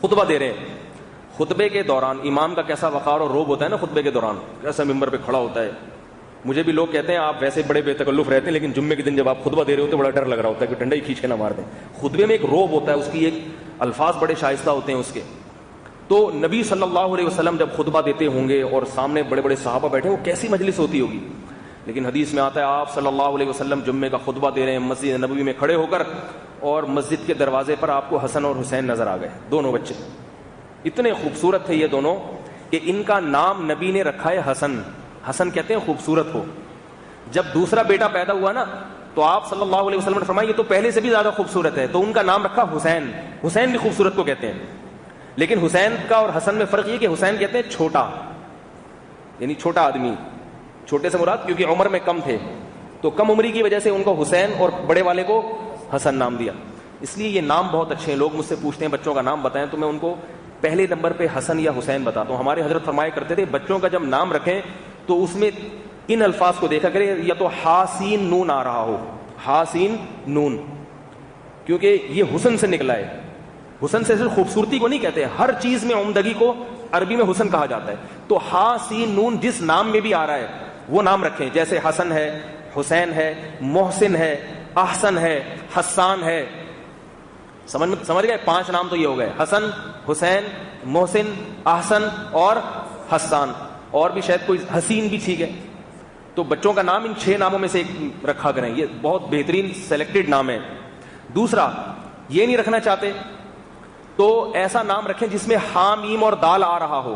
خطبہ دے رہے ہیں. خطبے کے دوران امام کا کیسا وقار اور روب ہوتا ہے نا، خطبے کے دوران کیسا ممبر پہ کھڑا ہوتا ہے. مجھے بھی لوگ کہتے ہیں آپ ویسے بڑے بے تکلف رہتے ہیں، لیکن جمعے کے دن جب آپ خطبہ دے رہے ہوتے ہیں بڑا ڈر لگ رہا ہوتا ہے کہ ڈنڈا ہی کھینچ کے نہ مار دیں. خطبے میں ایک روب ہوتا ہے، اس کی ایک الفاظ بڑے شائستہ ہوتے ہیں اس کے. تو نبی صلی اللہ علیہ وسلم جب خطبہ دیتے ہوں گے اور سامنے بڑے بڑے صحابہ بیٹھے، وہ کیسی مجلس ہوتی ہوگی. لیکن حدیث میں آتا ہے آپ صلی اللہ علیہ وسلم جمعے کا خطبہ دے رہے ہیں مسجد نبوی میں کھڑے ہو کر، اور مسجد کے دروازے پر آپ کو حسن اور حسین نظر آ گئے، دونوں بچے. اتنے خوبصورت تھے یہ دونوں کہ ان کا نام نبی نے رکھا ہے حسن. حسن کہتے ہیں خوبصورت ہو. جب دوسرا بیٹا پیدا ہوا نا تو آپ صلی اللہ علیہ وسلم نے فرمایا یہ تو پہلے سے بھی زیادہ خوبصورت ہے، تو ان کا نام رکھا حسین. حسین بھی خوبصورت کو کہتے ہیں. لیکن حسین کا اور حسن میں فرق یہ کہ حسین کہتے ہیں چھوٹا، یعنی چھوٹا آدمی. چھوٹے سے مراد کیونکہ عمر میں کم تھے، تو کم عمری کی وجہ سے ان کو حسین اور بڑے والے کو حسن نام دیا. اس لیے یہ نام بہت اچھے ہیں. لوگ مجھ سے پوچھتے ہیں بچوں کا نام بتائیں، تو میں ان کو پہلے نمبر پہ حسن یا حسین بتاتا ہوں. ہمارے حضرت فرمایا کرتے تھے بچوں کا جب نام رکھیں تو اس میں ان الفاظ کو دیکھا کرے، یا تو ہا سین نون آ رہا ہو، ہا سین نون، کیونکہ یہ حسن سے نکلا ہے. حسن سے صرف خوبصورتی کو نہیں کہتے، ہر چیز میں عمدگی کو عربی میں حسن کہا جاتا ہے. تو ہا سین نون جس نام میں بھی آ رہا ہے وہ نام رکھیں. جیسے حسن ہے، حسین ہے، محسن ہے، احسن ہے، حسان ہے. سمجھ گئے؟ 5 نام تو یہ ہو گئے، حسن، حسین، محسن، احسن اور حسان. اور بھی شاید کوئی حسین بھی ٹھیک ہے. تو بچوں کا نام ان 6 ناموں میں سے ایک رکھا کریں. یہ بہت بہترین سلیکٹڈ نام ہے. دوسرا، یہ نہیں رکھنا چاہتے تو ایسا نام رکھیں جس میں ہا میم اور دال آ رہا ہو.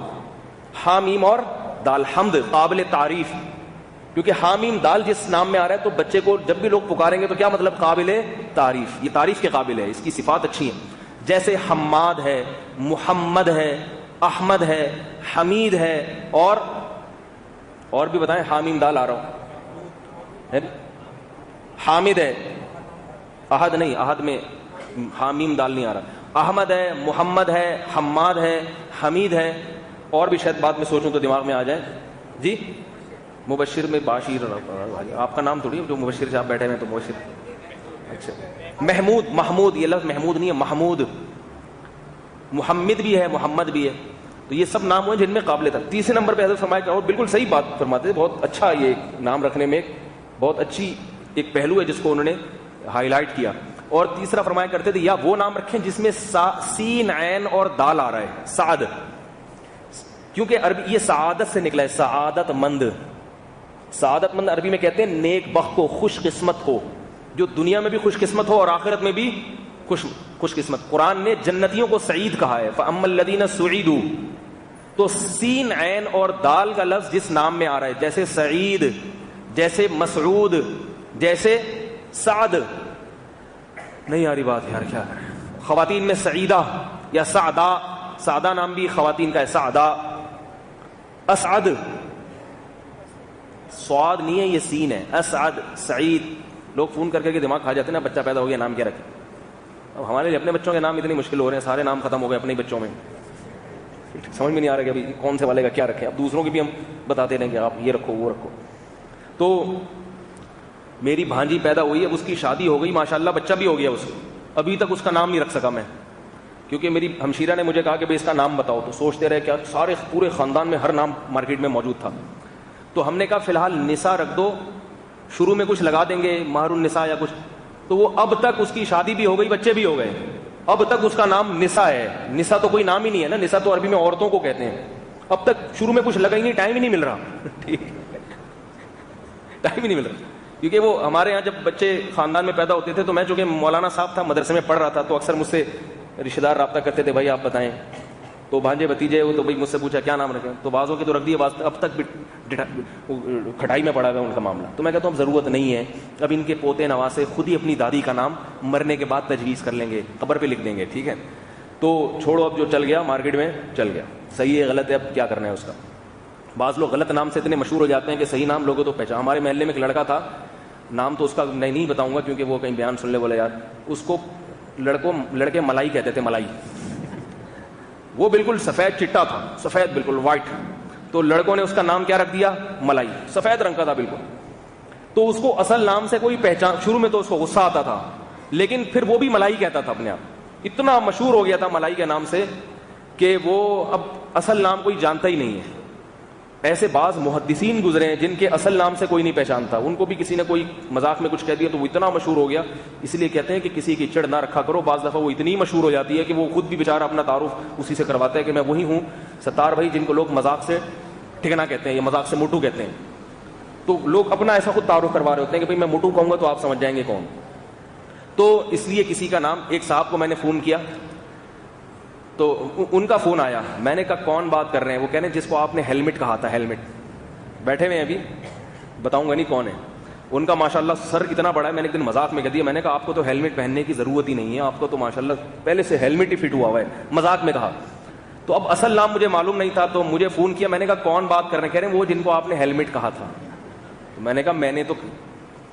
ہا میم اور دال، حمد، قابل تعریف. کیونکہ ہا میم دال جس نام میں آ رہا ہے تو بچے کو جب بھی لوگ پکاریں گے تو کیا مطلب؟ قابل تعریف. یہ تعریف کے قابل ہے، اس کی صفات اچھی ہیں. جیسے حماد ہے، محمد ہے، احمد ہے، حمید ہے، اور بھی بتائیں. حامیم دال آ رہا ہوں. حامد ہے، احد نہیں، احد میں حامیم دال نہیں آ رہا. احمد ہے, محمد ہے, حماد ہے, حمید ہے, اور بھی شاید بعد میں سوچوں تو دماغ میں آ جائے. جی مبشر میں باشیر, آپ کا نام تھوڑی جو مبشر سے آپ بیٹھے ہوئے تو مبشر. اچھا محمود, محمود, یہ لفظ محمود نہیں ہے, محمود. محمد بھی ہے, محمد بھی ہے. تو یہ سب نام ہوئے جن میں قابل تھا. تیسرے نمبر پہ حضرت فرمایا, اور بالکل صحیح بات فرماتے تھے, بہت اچھا یہ نام رکھنے میں ایک بہت اچھی ایک پہلو ہے جس کو انہوں نے ہائی لائٹ کیا. اور تیسرا فرمایا کرتے تھے یا وہ نام رکھیں جس میں سین عین اور دال آ رہا ہے, سعد, کیونکہ عربی یہ سعادت سے نکلا ہے, سعادت مند. سعادت مند عربی میں کہتے ہیں نیک بخت کو, خوش قسمت کو, جو دنیا میں بھی خوش قسمت ہو اور آخرت میں بھی خوش قسمت. قرآن نے جنتیوں کو سعید کہا ہے, فَأَمَّا الَّذِينَ سُعِدُوا. تو سین عین اور دال کا لفظ جس نام میں آ رہا ہے, جیسے سعید, جیسے مسعود, جیسے سعد. نہیں آ رہی بات یار, کیا کریں. خواتین میں سعیدہ یا سعدہ, سعدہ نام بھی خواتین کا ہے, سعدہ. اسعد, سعاد نہیں ہے, یہ سین ہے, اسعد, سعید. لوگ فون کر کے دماغ کھا جاتے ہیں نا, بچہ پیدا ہو گیا نام کیا رکھے. اب ہمارے لیے اپنے بچوں کے نام اتنی مشکل ہو رہے ہیں, سارے نام ختم ہو گئے اپنے ہی بچوں میں, سمجھ میں نہیں آ رہا کہ ابھی کون سے والے کا کیا رکھیں. اب دوسروں کی بھی ہم بتاتے رہیں کہ آپ یہ رکھو وہ رکھو. تو میری بھانجی پیدا ہوئی, اب اس کی شادی ہو گئی ماشاءاللہ, بچہ بھی ہو گیا اس کو, ابھی تک اس کا نام نہیں رکھ سکا میں, کیونکہ میری ہمشیرہ نے مجھے کہا کہ بھائی اس کا نام بتاؤ. تو سوچتے رہے کیا, سارے پورے خاندان میں ہر نام مارکیٹ میں موجود تھا. تو ہم نے کہا فی الحال نساء رکھ دو, شروع میں کچھ لگا دیں گے مہر النساء یا کچھ. تو وہ اب تک اس کی شادی بھی ہو گئی, بچے بھی ہو گئے, اب تک اس کا نام نساء ہے. نساء تو کوئی نام ہی نہیں ہے نا, نساء تو عربی میں عورتوں کو کہتے ہیں. اب تک شروع میں کچھ لگا ہی نہیں, ٹائم ہی نہیں مل رہا. ٹھیک, ٹائم ہی نہیں مل رہا. کیونکہ وہ ہمارے یہاں جب بچے خاندان میں پیدا ہوتے تھے تو میں چونکہ مولانا صاحب تھا, مدرسے میں پڑھ رہا تھا, تو اکثر مجھ سے رشتہ دار رابطہ کرتے تھے, بھائی آپ بتائیں. تو بھانجے بتیجے وہ تو بھائی مجھ سے پوچھا کیا نام رکھیں, تو بعضوں کے تو رکھ دیے, اب تک کھٹائی میں پڑا ہوا ان کا معاملہ. تو میں کہتا ہوں اب ضرورت نہیں ہے, اب ان کے پوتے نواسے خود ہی اپنی دادی کا نام مرنے کے بعد تجویز کر لیں گے, قبر پہ لکھ دیں گے. ٹھیک ہے, تو چھوڑو, اب جو چل گیا مارکیٹ میں چل گیا, صحیح ہے غلط ہے, اب کیا کرنا ہے اس کا. بعض لوگ غلط نام سے اتنے مشہور ہو جاتے ہیں کہ صحیح نام لوگوں تو پہچان. ہمارے محلے میں ایک لڑکا تھا, نام تو اس کا میں نہیں بتاؤں گا کیونکہ وہ کہیں بیان سن لے بولے یار, اس کو لڑکے ملائی کہتے تھے, ملائی. وہ بالکل سفید چٹا تھا, سفید بالکل وائٹ. تو لڑکوں نے اس کا نام کیا رکھ دیا, ملائی, سفید رنگ کا تھا بالکل. تو اس کو اصل نام سے کوئی پہچان, شروع میں تو اس کو غصہ آتا تھا, لیکن پھر وہ بھی ملائی کہتا تھا اپنے آپ. اتنا مشہور ہو گیا تھا ملائی کے نام سے کہ وہ اب اصل نام کوئی جانتا ہی نہیں ہے. ایسے بعض محدثین گزرے ہیں جن کے اصل نام سے کوئی نہیں پہچانتا, ان کو بھی کسی نے کوئی مذاق میں کچھ کہہ دیا تو وہ اتنا مشہور ہو گیا. اس لیے کہتے ہیں کہ کسی کی چڑ نہ رکھا کرو, بعض دفعہ وہ اتنی مشہور ہو جاتی ہے کہ وہ خود بھی بیچارہ اپنا تعارف اسی سے کرواتا ہے کہ میں وہی ہوں ستار بھائی جن کو لوگ مذاق سے ٹھکنا کہتے ہیں یا مذاق سے موٹو کہتے ہیں. تو لوگ اپنا ایسا خود تعارف کروا رہے ہوتے ہیں کہ بھائی میں موٹو کہوں گا تو آپ سمجھ جائیں گے کون. تو اس لیے کسی کا نام, ایک صاحب کو میں نے فون کیا تو ان کا فون آیا, میں نے کہا کون بات کر رہے ہیں, وہ کہہ رہے ہیں جس کو آپ نے ہیلمٹ کہا تھا, ہیلمٹ. بیٹھے ہوئے ہیں ابھی, بتاؤں گا نہیں کون ہے. ان کا ماشاءاللہ سر اتنا بڑا ہے, میں نے ایک دن مذاق میں کہہ دیا, میں نے کہا آپ کو تو ہیلمٹ پہننے کی ضرورت ہی نہیں ہے, آپ کو تو ماشاءاللہ پہلے سے ہیلمٹ ہی فٹ ہوا ہے, مذاق میں کہا. تو اب اصل نام مجھے معلوم نہیں تھا, تو مجھے فون کیا, میں نے کہا کون بات کر رہے ہیں, کہہ رہے ہیں وہ جن کو آپ نے ہیلمٹ کہا تھا. تو میں نے کہا میں نے تو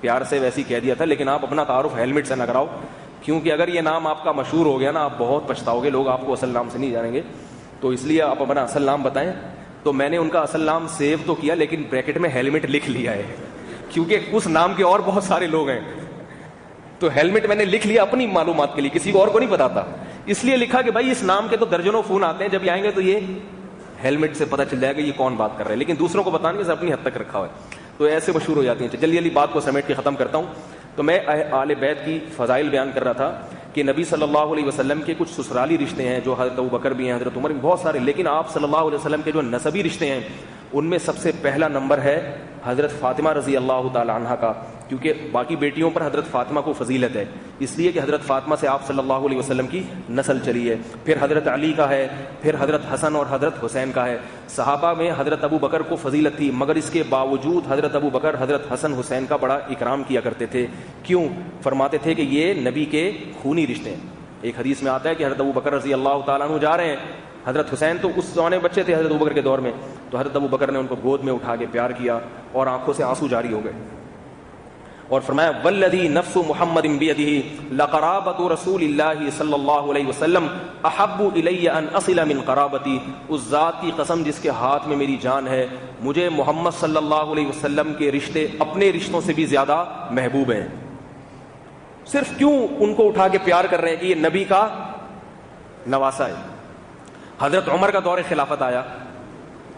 پیار سے ویسے ہی کہہ دیا تھا, لیکن آپ اپنا تعارف ہیلمٹ سے نہ کراؤ, کیونکہ اگر یہ نام آپ کا مشہور ہو گیا نا, آپ بہت پچھتاؤ گے, لوگ آپ کو اصل نام سے نہیں جانیں گے. تو اس لیے آپ اپنا اصل نام بتائیں. تو میں نے ان کا اصل نام سیو تو کیا, لیکن بریکٹ میں ہیلمٹ لکھ لیا ہے, کیونکہ اس نام کے اور بہت سارے لوگ ہیں. تو ہیلمٹ میں نے لکھ لیا اپنی معلومات کے لیے, کسی کو اور کو نہیں بتاتا. اس لیے لکھا کہ بھائی اس نام کے تو درجنوں فون آتے ہیں, جب یہ آئیں گے تو یہ ہیلمٹ سے پتہ چل جائے گا یہ کون بات کر رہے ہیں, لیکن دوسروں کو بتانے سے اپنی حد تک رکھا ہوا ہے. تو ایسے مشہور ہو جاتی ہیں. جلدی جلدی بات کو سمیٹ کے ختم کرتا ہوں. تو میں آل بیت کی فضائل بیان کر رہا تھا کہ نبی صلی اللہ علیہ وسلم کے کچھ سسرالی رشتے ہیں جو حضرت ابوبکر بھی ہیں, حضرت عمر بھی, بہت سارے, لیکن آپ صلی اللہ علیہ وسلم کے جو نسبی رشتے ہیں ان میں سب سے پہلا نمبر ہے حضرت فاطمہ رضی اللہ تعالی عنہا کا, کیونکہ باقی بیٹیوں پر حضرت فاطمہ کو فضیلت ہے, اس لیے کہ حضرت فاطمہ سے آپ صلی اللہ علیہ وسلم کی نسل چلی ہے. پھر حضرت علی کا ہے, پھر حضرت حسن اور حضرت حسین کا ہے. صحابہ میں حضرت ابو بکر کو فضیلت تھی, مگر اس کے باوجود حضرت ابو بکر حضرت حسن حسین کا بڑا اکرام کیا کرتے تھے. کیوں؟ فرماتے تھے کہ یہ نبی کے خونی رشتے ہیں. ایک حدیث میں آتا ہے کہ حضرت ابو بکر رضی اللہ تعالیٰ عنہ جا رہے ہیں, حضرت حسین تو اس زمانے میں بچے تھے حضرت ابو بکر کے دور میں, تو حضرت ابو بکر نے ان کو گود میں اٹھا کے پیار کیا اور آنکھوں سے آنسو جاری ہو گئے. اور فرمایا والذی نفس محمد بیدہ لقرابۃ رسول اللہ صلی اللہ علیہ وسلم احب الی ان اصل من قرابتی، اس ذات کی قسم جس کے ہاتھ میں میری جان ہے، مجھے محمد صلی اللہ علیہ وسلم کے رشتے اپنے رشتوں سے بھی زیادہ محبوب ہیں۔ صرف کیوں ان کو اٹھا کے پیار کر رہے ہیں کہ یہ نبی کا نواسا ہے۔ حضرت عمر کا دور خلافت آیا،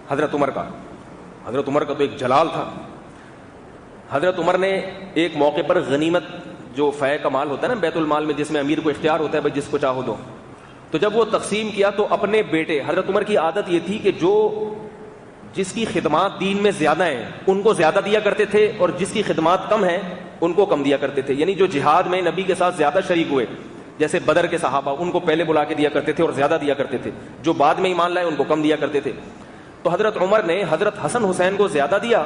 حضرت عمر کا تو ایک جلال تھا۔ حضرت عمر نے ایک موقع پر غنیمت جو فے کا مال ہوتا ہے نا بیت المال میں، جس میں امیر کو اختیار ہوتا ہے بھائی جس کو چاہو دو، تو جب وہ تقسیم کیا تو اپنے بیٹے، حضرت عمر کی عادت یہ تھی کہ جس کی خدمات دین میں زیادہ ہیں ان کو زیادہ دیا کرتے تھے، اور جس کی خدمات کم ہیں ان کو کم دیا کرتے تھے۔ یعنی جو جہاد میں نبی کے ساتھ زیادہ شریک ہوئے، جیسے بدر کے صحابہ، ان کو پہلے بلا کے دیا کرتے تھے اور زیادہ دیا کرتے تھے، جو بعد میں ایمان لائے ان کو کم دیا کرتے تھے۔ تو حضرت عمر نے حضرت حسن حسین کو زیادہ دیا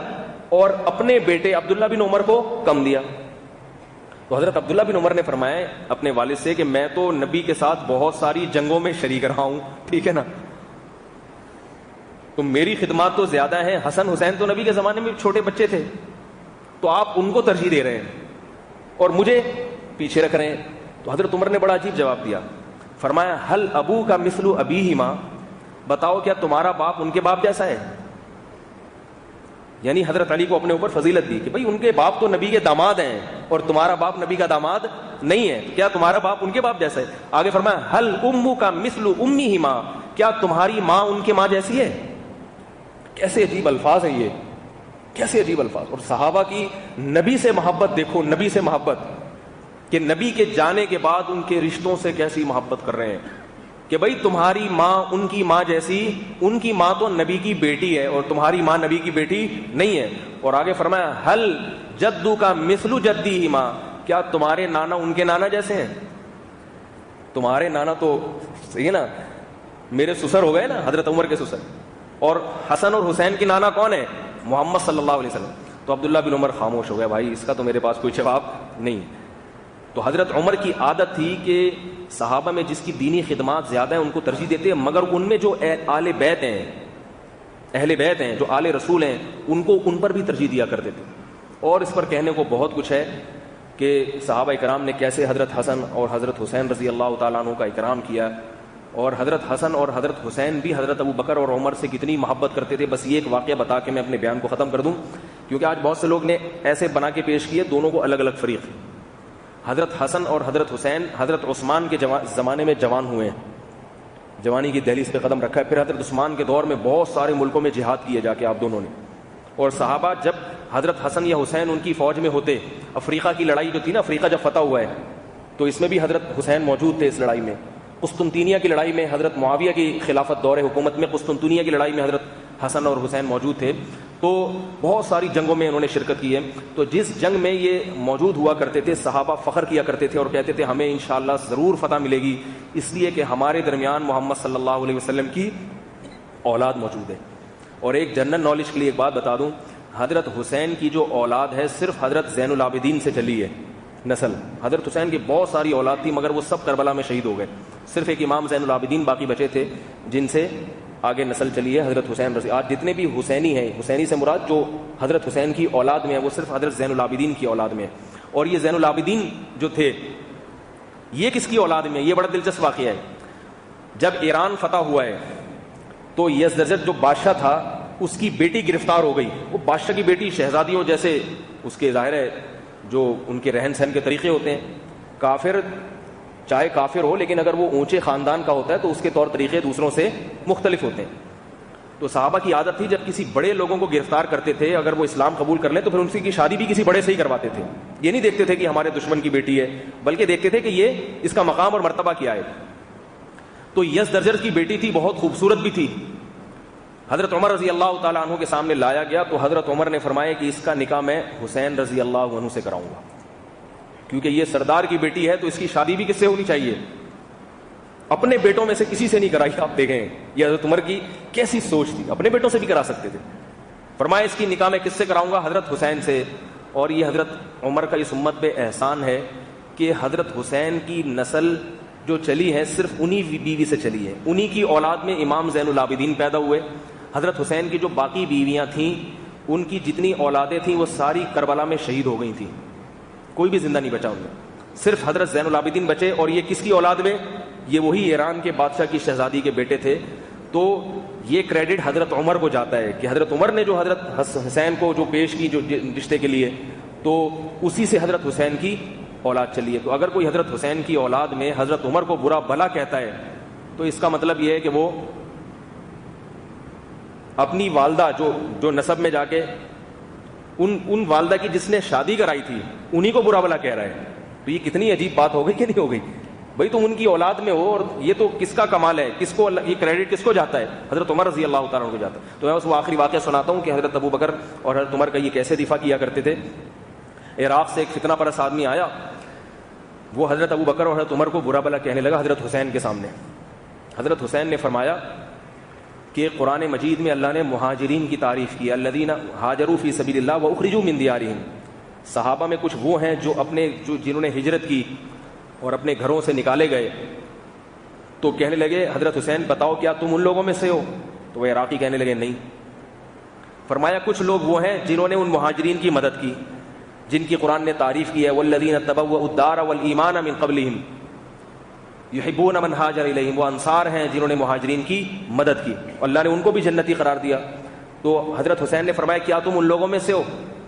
اور اپنے بیٹے عبداللہ بن عمر کو کم دیا۔ تو حضرت عبداللہ بن عمر نے فرمایا اپنے والد سے کہ میں تو نبی کے ساتھ بہت ساری جنگوں میں شریک رہا ہوں، ٹھیک ہے نا، تو میری خدمات تو زیادہ ہیں، حسن حسین تو نبی کے زمانے میں چھوٹے بچے تھے، تو آپ ان کو ترجیح دے رہے ہیں اور مجھے پیچھے رکھ رہے ہیں۔ تو حضرت عمر نے بڑا عجیب جواب دیا، فرمایا حل ابو کا مثل ابیہما، بتاؤ کیا تمہارا باپ ان کے باپ جیسا ہے؟ یعنی حضرت علی کو اپنے اوپر فضیلت دی کہ بھئی ان کے باپ تو نبی کے داماد ہیں اور تمہارا باپ نبی کا داماد نہیں ہے، کیا تمہارا باپ ان کے باپ جیسا ہے؟ آگے فرمایا حل امو کا مثل امیہما، کیا تمہاری ماں ان کے ماں جیسی ہے؟ کیسے عجیب الفاظ ہیں یہ، کیسے عجیب الفاظ۔ اور صحابہ کی نبی سے محبت دیکھو، نبی سے محبت، کہ نبی کے جانے کے بعد ان کے رشتوں سے کیسی محبت کر رہے ہیں کہ بھئی تمہاری ماں ان کی ماں جیسی، ان کی ماں تو نبی کی بیٹی ہے اور تمہاری ماں نبی کی بیٹی نہیں ہے۔ اور آگے فرمایا حل جدو کا مثل جدی ماں، کیا تمہارے نانا ان کے نانا جیسے ہیں؟ تمہارے نانا تو صحیح ہے نا، میرے سسر ہو گئے نا، حضرت عمر کے سسر، اور حسن اور حسین کی نانا کون ہے؟ محمد صلی اللہ علیہ وسلم۔ تو عبداللہ بن عمر خاموش ہو گیا، بھائی اس کا تو میرے پاس کوئی جواب نہیں۔ تو حضرت عمر کی عادت تھی کہ صحابہ میں جس کی دینی خدمات زیادہ ہیں ان کو ترجیح دیتے ہیں، مگر ان میں جو آل بیت ہیں، اہل بیت ہیں، جو آل رسول ہیں، ان پر بھی ترجیح دیا کرتے تھے۔ اور اس پر کہنے کو بہت کچھ ہے کہ صحابہ اکرام نے کیسے حضرت حسن اور حضرت حسین رضی اللہ تعالیٰ عنہ کا اکرام کیا، اور حضرت حسن اور حضرت حسین بھی حضرت ابو بکر اور عمر سے کتنی محبت کرتے تھے۔ بس یہ ایک واقعہ بتا کے میں اپنے بیان کو ختم کر دوں، کیونکہ آج بہت سے لوگ نے ایسے بنا کے پیش کیے دونوں کو الگ الگ فریق۔ حضرت حسن اور حضرت حسین حضرت عثمان کے زمانے میں جوان ہوئے ہیں، جوانی کی دہلیز پہ قدم رکھا ہے۔ پھر حضرت عثمان کے دور میں بہت سارے ملکوں میں جہاد کیے جا کے آپ دونوں نے، اور صحابہ جب حضرت حسن یا حسین ان کی فوج میں ہوتے، افریقہ کی لڑائی جو تھی نا، افریقہ جب فتح ہوا ہے تو اس میں بھی حضرت حسین موجود تھے اس لڑائی میں۔ قسطنطنیہ کی لڑائی میں حضرت معاویہ کی خلافت دور حکومت میں قسطنطنیہ کی لڑائی میں حضرت حسن اور حسین موجود تھے، تو بہت ساری جنگوں میں انہوں نے شرکت کی ہے۔ تو جس جنگ میں یہ موجود ہوا کرتے تھے صحابہ فخر کیا کرتے تھے اور کہتے تھے ہمیں انشاءاللہ ضرور فتح ملے گی، اس لیے کہ ہمارے درمیان محمد صلی اللہ علیہ وسلم کی اولاد موجود ہے۔ اور ایک جنرل نالج کے لیے ایک بات بتا دوں، حضرت حسین کی جو اولاد ہے صرف حضرت زین العابدین سے چلی ہے نسل۔ حضرت حسین کی بہت ساری اولاد تھی مگر وہ سب کربلا میں شہید ہو گئے، صرف ایک امام زین العابدین باقی بچے تھے جن سے آگے نسل چلی ہے حضرت حسین رضی۔ آج جتنے بھی حسینی ہیں، حسینی سے مراد جو حضرت حسین کی اولاد میں ہے وہ صرف حضرت زین العابدین کی اولاد میں ہے۔ اور یہ زین العابدین جو تھے یہ کس کی اولاد میں ہے؟ یہ بڑا دلچسپ واقعہ ہے۔ جب ایران فتح ہوا ہے تو یزدجرد جو بادشاہ تھا اس کی بیٹی گرفتار ہو گئی۔ وہ بادشاہ کی بیٹی شہزادیوں جیسے اس کے ظاہر ہے جو ان کے رہن سہن کے طریقے ہوتے ہیں، کافر چاہے کافر ہو لیکن اگر وہ اونچے خاندان کا ہوتا ہے تو اس کے طور طریقے دوسروں سے مختلف ہوتے ہیں۔ تو صحابہ کی عادت تھی جب کسی بڑے لوگوں کو گرفتار کرتے تھے اگر وہ اسلام قبول کر لیں تو پھر ان کی شادی بھی کسی بڑے سے ہی کرواتے تھے۔ یہ نہیں دیکھتے تھے کہ ہمارے دشمن کی بیٹی ہے، بلکہ دیکھتے تھے کہ یہ اس کا مقام اور مرتبہ کیا ہے۔ تو یزدجرد کی بیٹی تھی، بہت خوبصورت بھی تھی، حضرت عمر رضی اللہ تعالیٰ عنہ کے سامنے لایا گیا تو حضرت عمر نے فرمایا کہ اس کا نکاح میں حسین رضی اللہ عنہ سے کراؤں گا، کیونکہ یہ سردار کی بیٹی ہے تو اس کی شادی بھی کس سے ہونی چاہیے؟ اپنے بیٹوں میں سے کسی سے نہیں کرائی۔ آپ دیکھیں یہ حضرت عمر کی کیسی سوچ تھی، اپنے بیٹوں سے بھی کرا سکتے تھے۔ فرمایا اس کی نکاح میں کس سے کراؤں گا؟ حضرت حسین سے۔ اور یہ حضرت عمر کا اس امت پہ احسان ہے کہ حضرت حسین کی نسل جو چلی ہے صرف انہی بیوی سے چلی ہے، انہی کی اولاد میں امام زین العابدین پیدا ہوئے۔ حضرت حسین کی جو باقی بیویاں تھیں ان کی جتنی اولادیں تھیں وہ ساری کربلا میں شہید ہو گئی تھیں، کوئی بھی زندہ نہیں بچا ان میں, صرف حضرت زین العابدین بچے. اور یہ کس کی اولاد میں؟ یہ وہی ایران کے بادشاہ کی شہزادی کے بیٹے تھے. تو یہ کریڈٹ حضرت عمر کو جاتا ہے کہ حضرت عمر نے جو حضرت حسین کو جو پیش کی جو رشتے کے لیے, تو اسی سے حضرت حسین کی اولاد چلی ہے. تو اگر کوئی حضرت حسین کی اولاد میں حضرت عمر کو برا بھلا کہتا ہے تو اس کا مطلب یہ ہے کہ وہ اپنی والدہ جو نسب میں جا کے ان والدہ کی جس نے شادی کرائی تھی انہی کو برا بھلا کہہ رہا ہے. تو یہ کتنی عجیب بات ہو گئی کہ نہیں ہو گئی؟ بھائی تم ان کی اولاد میں ہو, اور یہ تو کس کا کمال ہے, کس کو یہ کریڈٹ کس کو جاتا ہے؟ حضرت عمر رضی اللہ تعالیٰ عنہ کو جاتا ہے. تو میں اس وہ آخری واقعہ سناتا ہوں کہ حضرت ابو بکر اور حضرت عمر کا یہ کیسے دفاع کیا کرتے تھے. عراق سے ایک فتنہ پرست آدمی آیا, وہ حضرت ابو بکر اور حضرت عمر کو برا بھلا کہنے لگا حضرت حسین کے سامنے. حضرت حسین نے فرمایا کہ قرآن مجید میں اللہ نے مہاجرین کی تعریف کی, الذین ہاجروا فی سبیل اللہ واخرجوا من دیارہم. صحابہ میں کچھ وہ ہیں جنہوں نے ہجرت کی اور اپنے گھروں سے نکالے گئے. تو کہنے لگے حضرت حسین بتاؤ کیا تم ان لوگوں میں سے ہو؟ تو وہ عراقی کہنے لگے نہیں. فرمایا کچھ لوگ وہ ہیں جنہوں نے ان مہاجرین کی مدد کی جن کی قرآن نے تعریف کی ہے, والذین تبوؤا الدار والایمان من قبلہم یحبون من ہاجر الیہم. وہ انصار ہیں جنہوں نے مہاجرین کی مدد کی, اللہ نے ان کو بھی جنتی قرار دیا. تو حضرت حسین نے فرمایا کیا تم ان لوگوں میں سے ہو؟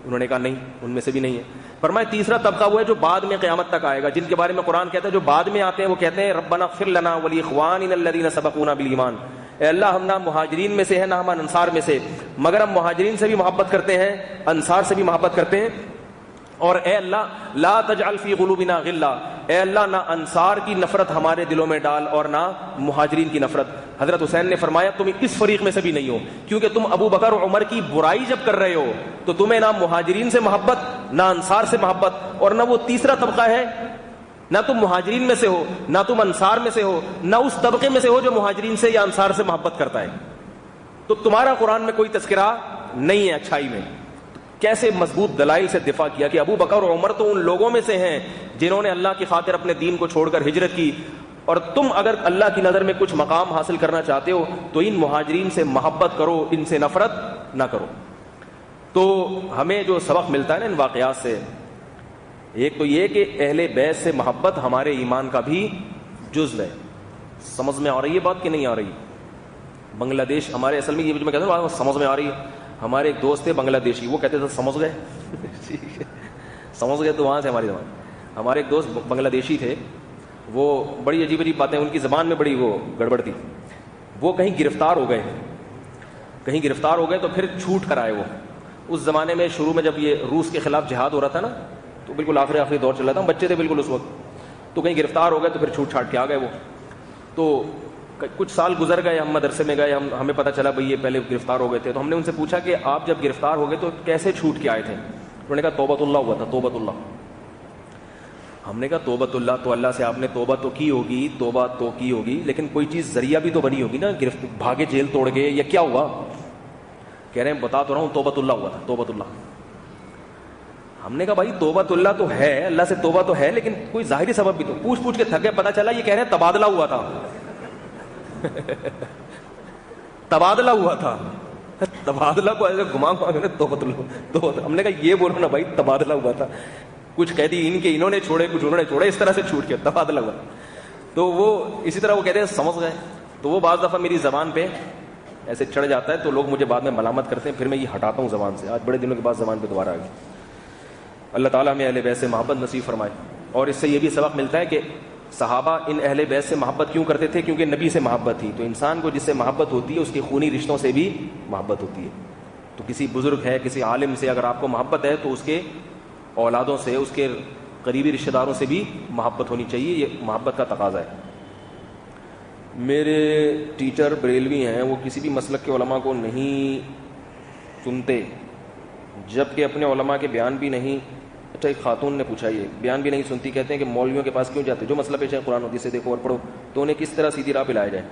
انہوں نے کہا نہیں, ان میں سے بھی نہیں ہے. فرمایا تیسرا طبقہ وہ ہے جو بعد میں قیامت تک آئے گا, جن کے بارے میں قرآن کہتا ہے جو بعد میں آتے ہیں وہ کہتے ہیں ربنا اغفر لنا ولاخواننا الذین سبقونا بالایمان. اے اللہ ہم نہ مہاجرین میں سے ہیں نہ ہم انصار میں سے, مگر ہم مہاجرین سے بھی محبت کرتے ہیں, انصار سے بھی محبت کرتے ہیں. اور اے اللہ لا تجعل فی قلوبنا غلا, اے اللہ نہ انصار کی نفرت ہمارے دلوں میں ڈال اور نہ مہاجرین کی نفرت. حضرت حسین نے فرمایا تم اس فریق میں سے بھی نہیں ہو, کیونکہ تم ابو بکر اور عمر کی برائی جب کر رہے ہو تو تمہیں نہ مہاجرین سے محبت نہ انصار سے محبت, اور نہ وہ تیسرا طبقہ ہے, نہ تم مہاجرین میں سے ہو نہ تم انصار میں سے ہو, نہ اس طبقے میں سے ہو جو مہاجرین سے یا انصار سے محبت کرتا ہے. تو تمہارا قرآن میں کوئی تذکرہ نہیں ہے اچھائی میں. کیسے مضبوط دلائل سے دفاع کیا کہ ابو بکر اور عمر تو ان لوگوں میں سے ہیں جنہوں نے اللہ کی خاطر اپنے دین کو چھوڑ کر ہجرت کی, اور تم اگر اللہ کی نظر میں کچھ مقام حاصل کرنا چاہتے ہو تو ان مہاجرین سے محبت کرو, ان سے نفرت نہ کرو. تو ہمیں جو سبق ملتا ہے نا ان واقعات سے, ایک تو یہ کہ اہل بیت سے محبت ہمارے ایمان کا بھی جزو ہے. سمجھ میں آ رہی ہے بات کہ نہیں آ رہی؟ بنگلہ دیش ہمارے اصل میں یہ میں کہتا ہوں سمجھ میں آ رہی ہے. ہمارے ایک دوست تھے بنگلہ دیشی, وہ کہتے تھے سمجھ گئے سمجھ گئے تو وہاں سے ہماری زبان. ہمارے ایک دوست بنگلہ دیشی تھے, وہ بڑی عجیب عجیب باتیں, ان کی زبان میں بڑی وہ گڑبڑ تھی. وہ کہیں گرفتار ہو گئے تو پھر چھوٹ کر آئے. وہ اس زمانے میں شروع میں جب یہ روس کے خلاف جہاد ہو رہا تھا نا, تو بالکل آخری دور چل رہا تھا, ہم بچے تھے بالکل اس وقت, تو کہیں گرفتار ہو گئے تو پھر چھوٹ چھاٹ کے آ گئے. وہ تو کچھ سال گزر گئے, ہم مدرسے میں گئے, ہمیں پتہ چلا بھئی یہ پہلے گرفتار ہو گئے تھے. تو ہم نے ان سے پوچھا کہ آپ جب گرفتار ہو گئے تو کیسے چھوٹ کے آئے تھے؟ انہوں نے کہا توبۃ اللہ ہوا تھا, توبۃ اللہ. ہم نے کہا توبۃ اللہ, تو اللہ سے آپ نے توبہ تو کی ہوگی, لیکن کوئی چیز ذریعہ بھی تو بنی ہوگی نا, بھاگے جیل توڑ گئے یا کیا ہوا؟ کہہ رہے ہیں بتا تو رہا ہوں توبۃ اللہ ہوا تھا, توبۃ اللہ. ہم نے کہا بھائی توبۃ اللہ تو ہے, اللہ سے توبہ تو ہے, لیکن کوئی ظاہری سبب بھی تو. پوچھ کے تھک گئے, پتہ چلا یہ کہہ رہے ہیں تبادلہ ہوا تھا تبادلہ ہوا تھا. تبادلہ کو ایسے گھما توبۃ اللہ. ہم نے کہا یہ بولو نا بھائی تبادلہ ہوا تھا, کچھ کہہ دی انہوں نے چھوڑے, کچھ انہوں نے چھوڑے, اس طرح سے چھوٹ گیا, تبادلہ ہوا. تو وہ اسی طرح وہ کہتے ہیں سمجھ گئے. تو وہ بعض دفعہ میری زبان پہ ایسے چڑھ جاتا ہے تو لوگ مجھے بعد میں ملامت کرتے ہیں, پھر میں یہ ہٹاتا ہوں زبان سے. آج بڑے دنوں کے بعد زبان پہ دوبارہ آ گئی. اللہ تعالیٰ ہمیں اہل بیت سے محبت نصیب فرمائے. اور اس سے یہ بھی سبق ملتا ہے کہ صحابہ ان اہل بیت سے محبت کیوں کرتے تھے؟ کیونکہ نبی سے محبت تھی. تو انسان کو جس سے محبت ہوتی ہے اس کی خونی رشتوں سے بھی محبت ہوتی ہے. تو کسی بزرگ ہے, کسی عالم سے اگر آپ کو محبت ہے تو اس کے اولادوں سے, اس کے قریبی رشتہ داروں سے بھی محبت ہونی چاہیے. یہ محبت کا تقاضا ہے. میرے ٹیچر بریلوی ہیں, وہ کسی بھی مسلک کے علماء کو نہیں سنتے, جبکہ اپنے علماء کے بیان بھی نہیں. اچھا, ایک خاتون نے پوچھا یہ بیان بھی نہیں سنتی, کہتے ہیں کہ مولویوں کے پاس کیوں جاتے, جو مسئلہ پیش ہے قرآن حدیث سے دیکھو اور پڑھو, تو انہیں کس طرح سیدھی راہ پہ لایا جائے.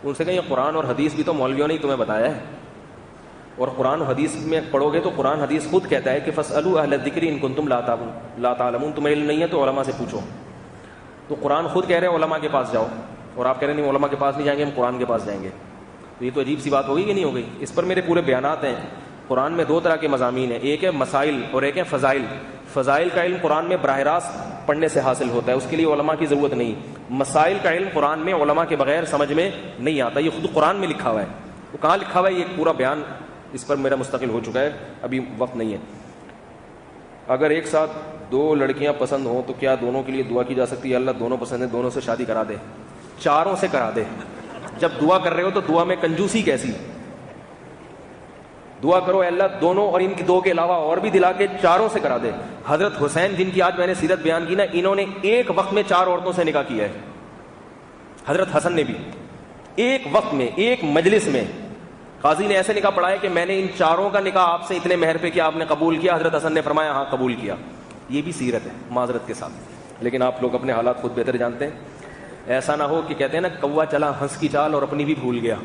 ان سے کہیں یہ قرآن اور حدیث بھی تو مولویوں نے ہی تمہیں بتایا ہے, اور قرآن و حدیث میں پڑھو گے تو قرآن حدیث خود کہتا ہے کہ فاسألوا اہل الذکر ان کنتم لا تعلمون, تمہیں علم نہیں ہے تو علماء سے پوچھو. تو قرآن خود کہہ رہے ہیں علماء کے پاس جاؤ, اور آپ کہہ رہے ہیں نہیں علماء کے پاس نہیں جائیں گے, ہم قرآن کے پاس جائیں گے. تو یہ تو عجیب سی بات ہوگی کہ نہیں ہو گئی؟ اس پر میرے پورے بیانات ہیں. قرآن میں دو طرح کے مضامین ہیں, ایک ہے مسائل اور ایک ہے فضائل. فضائل کا علم قرآن میں براہ راست پڑھنے سے حاصل ہوتا ہے، اس کے لیے علماء کی ضرورت نہیں. مسائل کا علم قرآن میں علماء کے بغیر سمجھ میں نہیں آتا، یہ خود قرآن میں لکھا ہوا ہے. وہ کہاں لکھا ہوا ہے، یہ پورا بیان اس پر میرا مستقل ہو چکا ہے، ابھی وقت نہیں ہے. اگر ایک ساتھ دو لڑکیاں پسند ہوں تو کیا دونوں کے لیے دعا کی جا سکتی ہے؟ اللہ دونوں پسند ہیں، دونوں سے شادی کرا دے، چاروں سے کرا دے. جب دعا کر رہے ہو تو دعا میں کنجوسی کیسی؟ دعا کرو اے اللہ دونوں اور ان کی دو کے علاوہ اور بھی دلا کے چاروں سے کرا دے. حضرت حسین جن کی آج میں نے سیرت بیان کی نا، انہوں نے ایک وقت میں 4 عورتوں سے نکاح کیا ہے. حضرت حسن نے بھی ایک وقت میں، ایک مجلس میں قاضی نے ایسے نکاح پڑھایا کہ میں نے ان چاروں کا نکاح آپ سے اتنے مہر پہ کیا، آپ نے قبول کیا؟ حضرت حسن نے فرمایا ہاں قبول کیا. یہ بھی سیرت ہے معذرت کے ساتھ، لیکن آپ لوگ اپنے حالات خود بہتر جانتے ہیں. ایسا نہ ہو کہ کہتے ہیں نا کوا چلا ہنس کی چال اور اپنی بھی بھول گیا.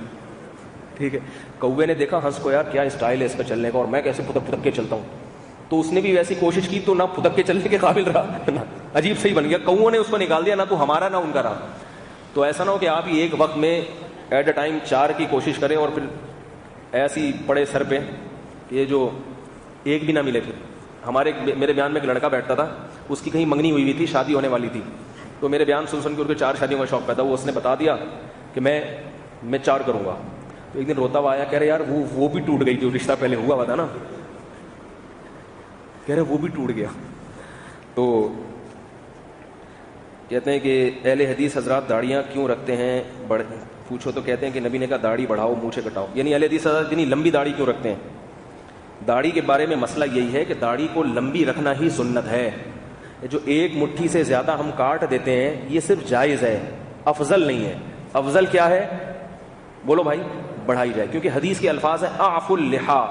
ٹھیک ہے، کوے نے دیکھا ہنس کو، یار کیا اسٹائل ہے اس کا چلنے کا، اور میں کیسے پھدک پھدک کے چلتا ہوں، تو اس نے بھی ویسی کوشش کی تو نہ پھدک کے چلنے کے قابل رہا، عجیب صحیح بن گیا. کووں نے اس کو نکال دیا، نہ تو ہمارا نہ ان کا رہا. تو ایسا نہ ہو کہ آپ ہی ایک وقت میں ایٹ اے ٹائم 4 کی کوشش کریں اور پھر ایسی پڑے سر پہ یہ جو ایک بھی نہ ملے. پھر میرے بیان میں ایک لڑکا بیٹھتا تھا، اس کی کہیں منگنی ہوئی تھی، شادی ہونے والی تھی، تو میرے بیان سن کے ان کو 4 شادیوں کا شوق پیدا ہوا. اس نے بتا دیا کہ میں 4 کروں گا. تو ایک دن روتا ہوا آیا، کہہ رہے یار وہ بھی ٹوٹ گئی، جو رشتہ پہلے ہوا تھا نا، کہہ رہے وہ بھی ٹوٹ گیا. تو کہتے ہیں کہ اہل حدیث حضرات داڑیاں کیوں رکھتے ہیں؟ پوچھو تو کہتے ہیں کہ نبی نے کہا داڑھی بڑھاؤ مونچھیں کٹاؤ. یعنی اہل حدیث حضرات اتنی لمبی داڑھی کیوں رکھتے ہیں؟ داڑھی کے بارے میں مسئلہ یہی ہے کہ داڑھی کو لمبی رکھنا ہی سنت ہے. جو 1 مٹھی سے زیادہ ہم کاٹ دیتے ہیں یہ صرف جائز ہے، افضل نہیں ہے. افضل کیا ہے؟ بولو بھائی، بڑھائی جائے، کیونکہ حدیث کے الفاظ ہیں اعفوا اللحا،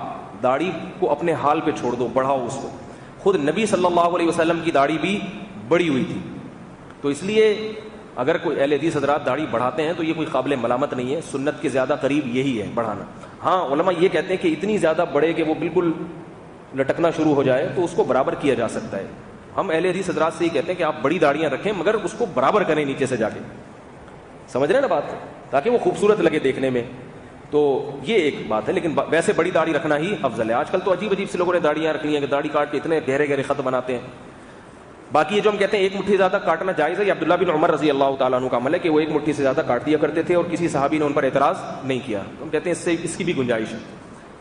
داڑھی کو اپنے حال پہ چھوڑ دو، بڑھاؤ اس کو. خود نبی صلی اللہ علیہ وسلم کی داڑھی بھی بڑی ہوئی تھی. تو اس لیے اگر کوئی اہل حدیث حضرات داڑھی بڑھاتے ہیں تو یہ کوئی قابل ملامت نہیں ہے، سنت کے زیادہ قریب یہی ہے بڑھانا. ہاں علماء یہ کہتے ہیں کہ اتنی زیادہ بڑھے کہ وہ بالکل لٹکنا شروع ہو جائے تو اس کو برابر کیا جا سکتا ہے. ہم اہل حدیث حضرات سے یہ کہتے ہیں کہ آپ بڑی داڑیاں رکھیں مگر اس کو برابر کریں نیچے سے جا کے، سمجھ رہے ہیں نا بات، تاکہ وہ خوبصورت لگے دیکھنے میں. تو یہ ایک بات ہے، لیکن ویسے بڑی داڑھی رکھنا ہی افضل ہے. آج کل تو عجیب عجیب سے لوگوں نے داڑیاں رکھنی ہیں کہ داڑھی کاٹ کے اتنے گہرے گہرے خط بناتے ہیں. باقی یہ جو ہم کہتے ہیں 1 مٹھی زیادہ کاٹنا جائز ہے، یہ عبداللہ بن عمر رضی اللہ تعالیٰ عنہ کا عمل ہے کہ وہ 1 مٹھی سے زیادہ کاٹ دیا کرتے تھے اور کسی صحابی نے ان پر اعتراض نہیں کیا. ہم کہتے ہیں اس کی بھی گنجائش ہے.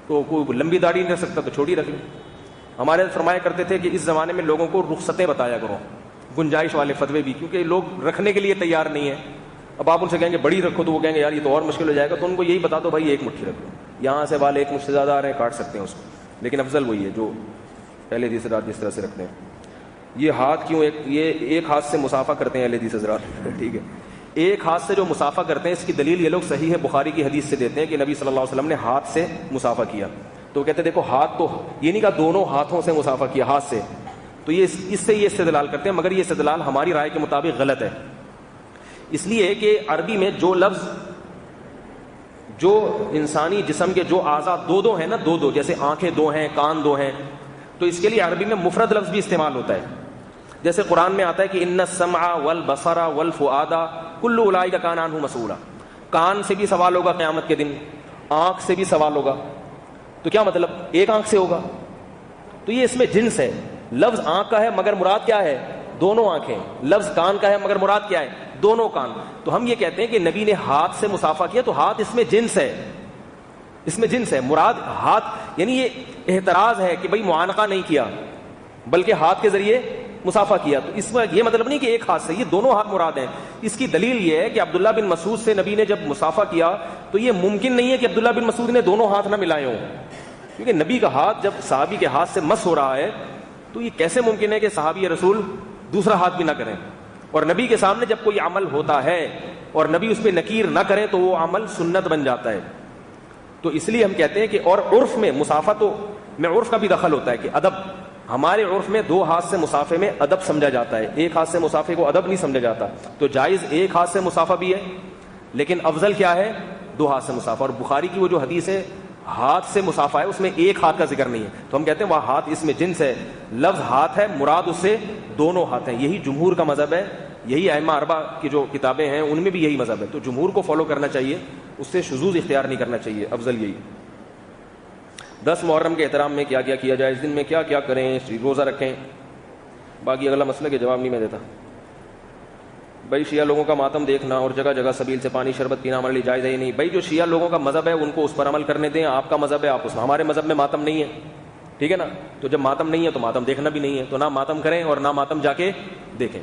تو کوئی لمبی داڑھی نہیں رکھ سکتا تو چھوٹی رکھ لیں. ہمارے فرمایا کرتے تھے کہ اس زمانے میں لوگوں کو رخصتیں بتایا کرو، گنجائش والے فتوے بھی، کیونکہ لوگ رکھنے کے لیے تیار نہیں ہیں. اب آپ ان سے کہیں گے بڑی رکھو تو وہ کہیں گے یار یہ تو اور مشکل ہو جائے گا. تو ان کو یہی بتا دو بھائی 1 مٹھی رکھ لو، یہاں سے والے 1 مٹھ سے زیادہ آ رہے ہیں کاٹ سکتے ہیں اس کو، لیکن افضل وہی ہے جو اہل حدیث حضرات جس طرح سے رکھتے ہیں. یہ ہاتھ کیوں ایک ہاتھ سے مسافہ کرتے ہیں اہل حدیث حضرات؟ ٹھیک ہے، ایک ہاتھ سے جو مسافہ کرتے ہیں اس کی دلیل یہ لوگ صحیح ہے بخاری کی حدیث سے دیتے ہیں کہ نبی صلی اللہ علیہ وسلم نے ہاتھ سے مسافہ کیا. تو کہتے ہیں دیکھو ہاتھ تو یہ نہیں کہا دونوں ہاتھوں سے مسافہ کیا، ہاتھ سے. تو یہ اس سے یہ استدلال کرتے ہیں، مگر یہ استدلال ہماری رائے کے مطابق غلط ہے. اس لیے کہ عربی میں جو لفظ جو انسانی جسم کے جو اعضاء دو ہیں نا، دو جیسے آنکھیں 2 ہیں، کان 2 ہیں، تو اس کے لیے عربی میں مفرد لفظ بھی استعمال ہوتا ہے. جیسے قرآن میں آتا ہے کہ ان السمع والبصر والفؤاد کل اولئک کان عنہ مسئولا. کان سے بھی سوال ہوگا قیامت کے دن، آنکھ سے بھی سوال ہوگا. تو کیا مطلب؟ ایک آنکھ سے ہوگا. تو یہ اس میں جنس ہے. لفظ آنکھ کا ہے مگر مراد کیا ہے؟ دونوں آنکھیں. لفظ کان کا ہے مگر مراد کیا ہے؟ دونوں کان. تو ہم یہ کہتے ہیں کہ نبی نے ہاتھ سے مسافہ کیا تو ہاتھ اس میں جنس ہے، اس میں جنس ہے. مراد ہاتھ، یعنی یہ اعتراض ہے کہ بھئی معانقہ نہیں کیا بلکہ ہاتھ کے ذریعے مسافہ کیا. تو اس میں یہ مطلب نہیں کہ ایک ہاتھ سے، یہ دونوں ہاتھ مراد ہیں. اس کی دلیل یہ ہے کہ عبداللہ بن مسعود سے نبی نے جب مسافہ کیا تو یہ ممکن نہیں ہے کہ عبداللہ بن مسعود نے دونوں ہاتھ نہ ملائے ہوں، کیونکہ نبی کا ہاتھ جب صحابی کے ہاتھ سے مس ہو رہا ہے تو یہ کیسے ممکن ہے کہ صحابی رسول دوسرا ہاتھ بھی نہ کریں. اور نبی کے سامنے جب کوئی عمل ہوتا ہے اور نبی اس پہ نکیر نہ کریں تو وہ عمل سنت بن جاتا ہے. تو اس لیے ہم کہتے ہیں کہ اور عرف میں مسافہ تو میں عرف کا بھی دخل ہوتا ہے کہ ادب، ہمارے عرف میں 2 ہاتھ سے مسافے میں ادب سمجھا جاتا ہے، 1 ہاتھ سے مسافے کو ادب نہیں سمجھا جاتا. تو جائز 1 ہاتھ سے مسافہ بھی ہے، لیکن افضل کیا ہے؟ 2 ہاتھ سے مسافہ. اور بخاری کی وہ جو حدیث ہے ہاتھ سے مسافہ ہے اس میں 1 ہاتھ کا ذکر نہیں ہے. تو ہم کہتے ہیں وہ ہاتھ اس میں جنس ہے، لفظ ہاتھ ہے مراد اس سے دونوں ہاتھ ہیں. یہی جمہور کا مذہب ہے، یہی ائمہ 4 کی جو کتابیں ہیں ان میں بھی یہی مذہب ہے. تو جمہور کو فالو کرنا چاہیے، اس سے شذوذ اختیار نہیں کرنا چاہیے، افضل یہی. 10 محرم کے احترام میں کیا کیا جائے؟ اس دن میں کیا کریں؟ روزہ رکھیں. باقی اگلا مسئلہ کے جواب نہیں میں دیتا. بھائی شیعہ لوگوں کا ماتم دیکھنا اور جگہ جگہ سبیل سے پانی شربت پینا ہمارے لیے جائز ہے ہی نہیں. بھائی جو شیعہ لوگوں کا مذہب ہے ان کو اس پر عمل کرنے دیں. آپ کا مذہب ہے آپ اس میں. ہمارے مذہب میں ماتم نہیں ہے, ٹھیک ہے نا. تو جب ماتم نہیں ہے تو ماتم دیکھنا بھی نہیں ہے, تو نہ ماتم کریں اور نہ ماتم جا کے دیکھیں.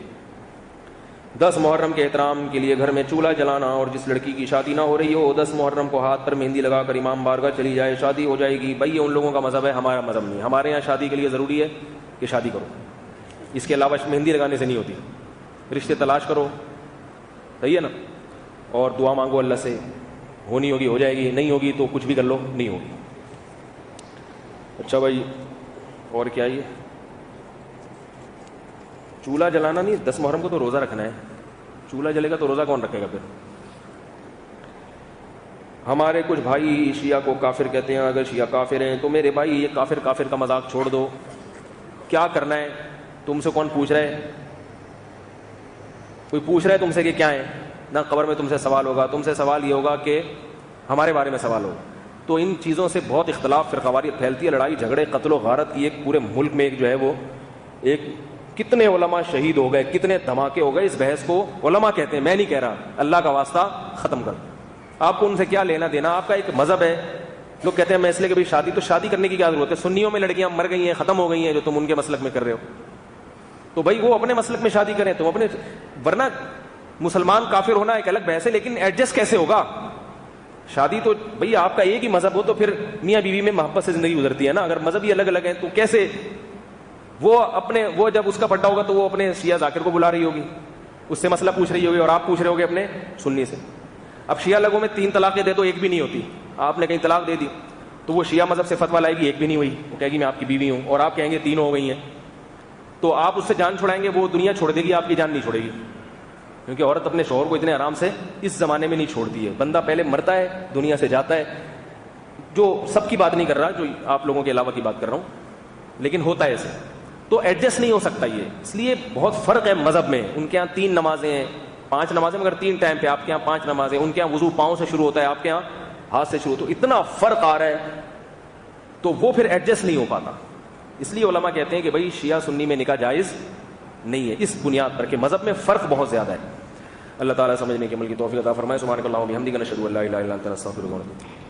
10 محرم کے احترام کے لیے گھر میں چولہا جلانا, اور جس لڑکی کی شادی نہ ہو رہی ہو 10 محرم کو ہاتھ پر مہندی لگا کر امام بارگاہ چلی جائے, شادی ہو جائے گی. بھائی یہ ان لوگوں کا مذہب ہے, ہمارا مذہب نہیں. ہمارے یہاں شادی کے لیے ضروری ہے کہ شادی کرو, اس کے علاوہ مہندی لگانے سے نہیں ہوتی. رشتے تلاش کرو, صحیح ہے نا, اور دعا مانگو اللہ سے. ہونی ہوگی ہو جائے گی, نہیں ہوگی تو کچھ بھی کر لو, نہیں ہوگی. اچھا بھائی اور کیا, یہ چولہا جلانا نہیں, 10 محرم کو تو روزہ رکھنا ہے. چولہا جلے گا تو روزہ کون رکھے گا پھر. ہمارے کچھ بھائی شیعہ کو کافر کہتے ہیں. اگر شیعہ کافر ہیں تو میرے بھائی یہ کافر کافر کا مذاق چھوڑ دو. کیا کرنا ہے تم سے, کون پوچھ رہا ہے؟ کوئی پوچھ رہا ہے تم سے کہ کیا ہے؟ نہ قبر میں تم سے سوال ہوگا. تم سے سوال یہ ہوگا کہ ہمارے بارے میں سوال ہوگا. تو ان چیزوں سے بہت اختلاف فرقواریت پھیلتی ہے, لڑائی جھگڑے قتل و غارت کی ایک پورے ملک میں ایک جو ہے وہ ایک کتنے علماء شہید ہو گئے, کتنے دھماکے ہو گئے. اس بحث کو علماء کہتے ہیں, میں نہیں کہہ رہا. اللہ کا واسطہ ختم کر. آپ کو ان سے کیا لینا دینا, آپ کا ایک مذہب ہے. لوگ کہتے ہیں میں اس لیے کہ بھائی شادی, تو شادی کرنے کی کیا ضرورت ہے؟ سنیوں میں لڑکیاں مر گئی ہیں, ختم ہو گئی ہیں, جو تم ان کے مسلک میں کر رہے ہو. تو بھائی وہ اپنے مسلک میں شادی کریں, تم اپنے. ورنہ مسلمان کافر ہونا ایک الگ بحث ہے, لیکن ایڈجسٹ کیسے ہوگا؟ شادی تو بھئی آپ کا ایک ہی مذہب ہو تو پھر میاں بیوی میں محبت سے زندگی گزرتی ہے نا. اگر مذہب ہی الگ الگ ہیں تو کیسے؟ وہ جب اس کا پٹا ہوگا تو وہ اپنے شیعہ ذاکر کو بلا رہی ہوگی, اس سے مسئلہ پوچھ رہی ہوگی, اور آپ پوچھ رہے ہوگے اپنے سنی سے. اب شیعہ لوگوں میں 3 طلاقیں دے تو ایک بھی نہیں ہوتی. آپ نے کہیں طلاق دے دی تو وہ شیعہ مذہب سے فتویٰ لائے گی, ایک بھی نہیں ہوئی. وہ کہے گی میں آپ کی بیوی ہوں, اور آپ کہیں گے 3 ہو گئی ہیں. تو آپ اس سے جان چھڑائیں گے, وہ دنیا چھوڑ دے گی, آپ کی جان نہیں چھوڑے گی. کیونکہ عورت اپنے شوہر کو اتنے آرام سے اس زمانے میں نہیں چھوڑتی ہے. بندہ پہلے مرتا ہے, دنیا سے جاتا ہے. جو سب کی بات نہیں کر رہا, جو آپ لوگوں کے علاوہ کی بات کر رہا ہوں, لیکن ہوتا ہے ایسے. تو ایڈجسٹ نہیں ہو سکتا یہ. اس لیے بہت فرق ہے مذہب میں. ان کے یہاں 3 نمازیں ہیں, 5 نمازیں, مگر 3 ٹائم پہ. آپ کے یہاں 5 نمازیں. ان کے یہاں وضو پاؤں سے شروع ہوتا ہے, آپ کے یہاں ہاتھ سے شروع. تو اتنا فرق آ رہا ہے, تو وہ پھر ایڈجسٹ نہیں ہو پاتا. اس لیے علماء کہتے ہیں کہ بھائی شیعہ سنی میں نکاح جائز نہیں ہے, اس بنیاد پر کہ مذہب میں فرق بہت زیادہ ہے. اللہ تعالیٰ سمجھنے کے عمل کی توفیق عطا فرمائے. سبحانک اللہم و بحمدک، نشہد ان لا الہ الا انت، نستغفرک و نتوب الیک.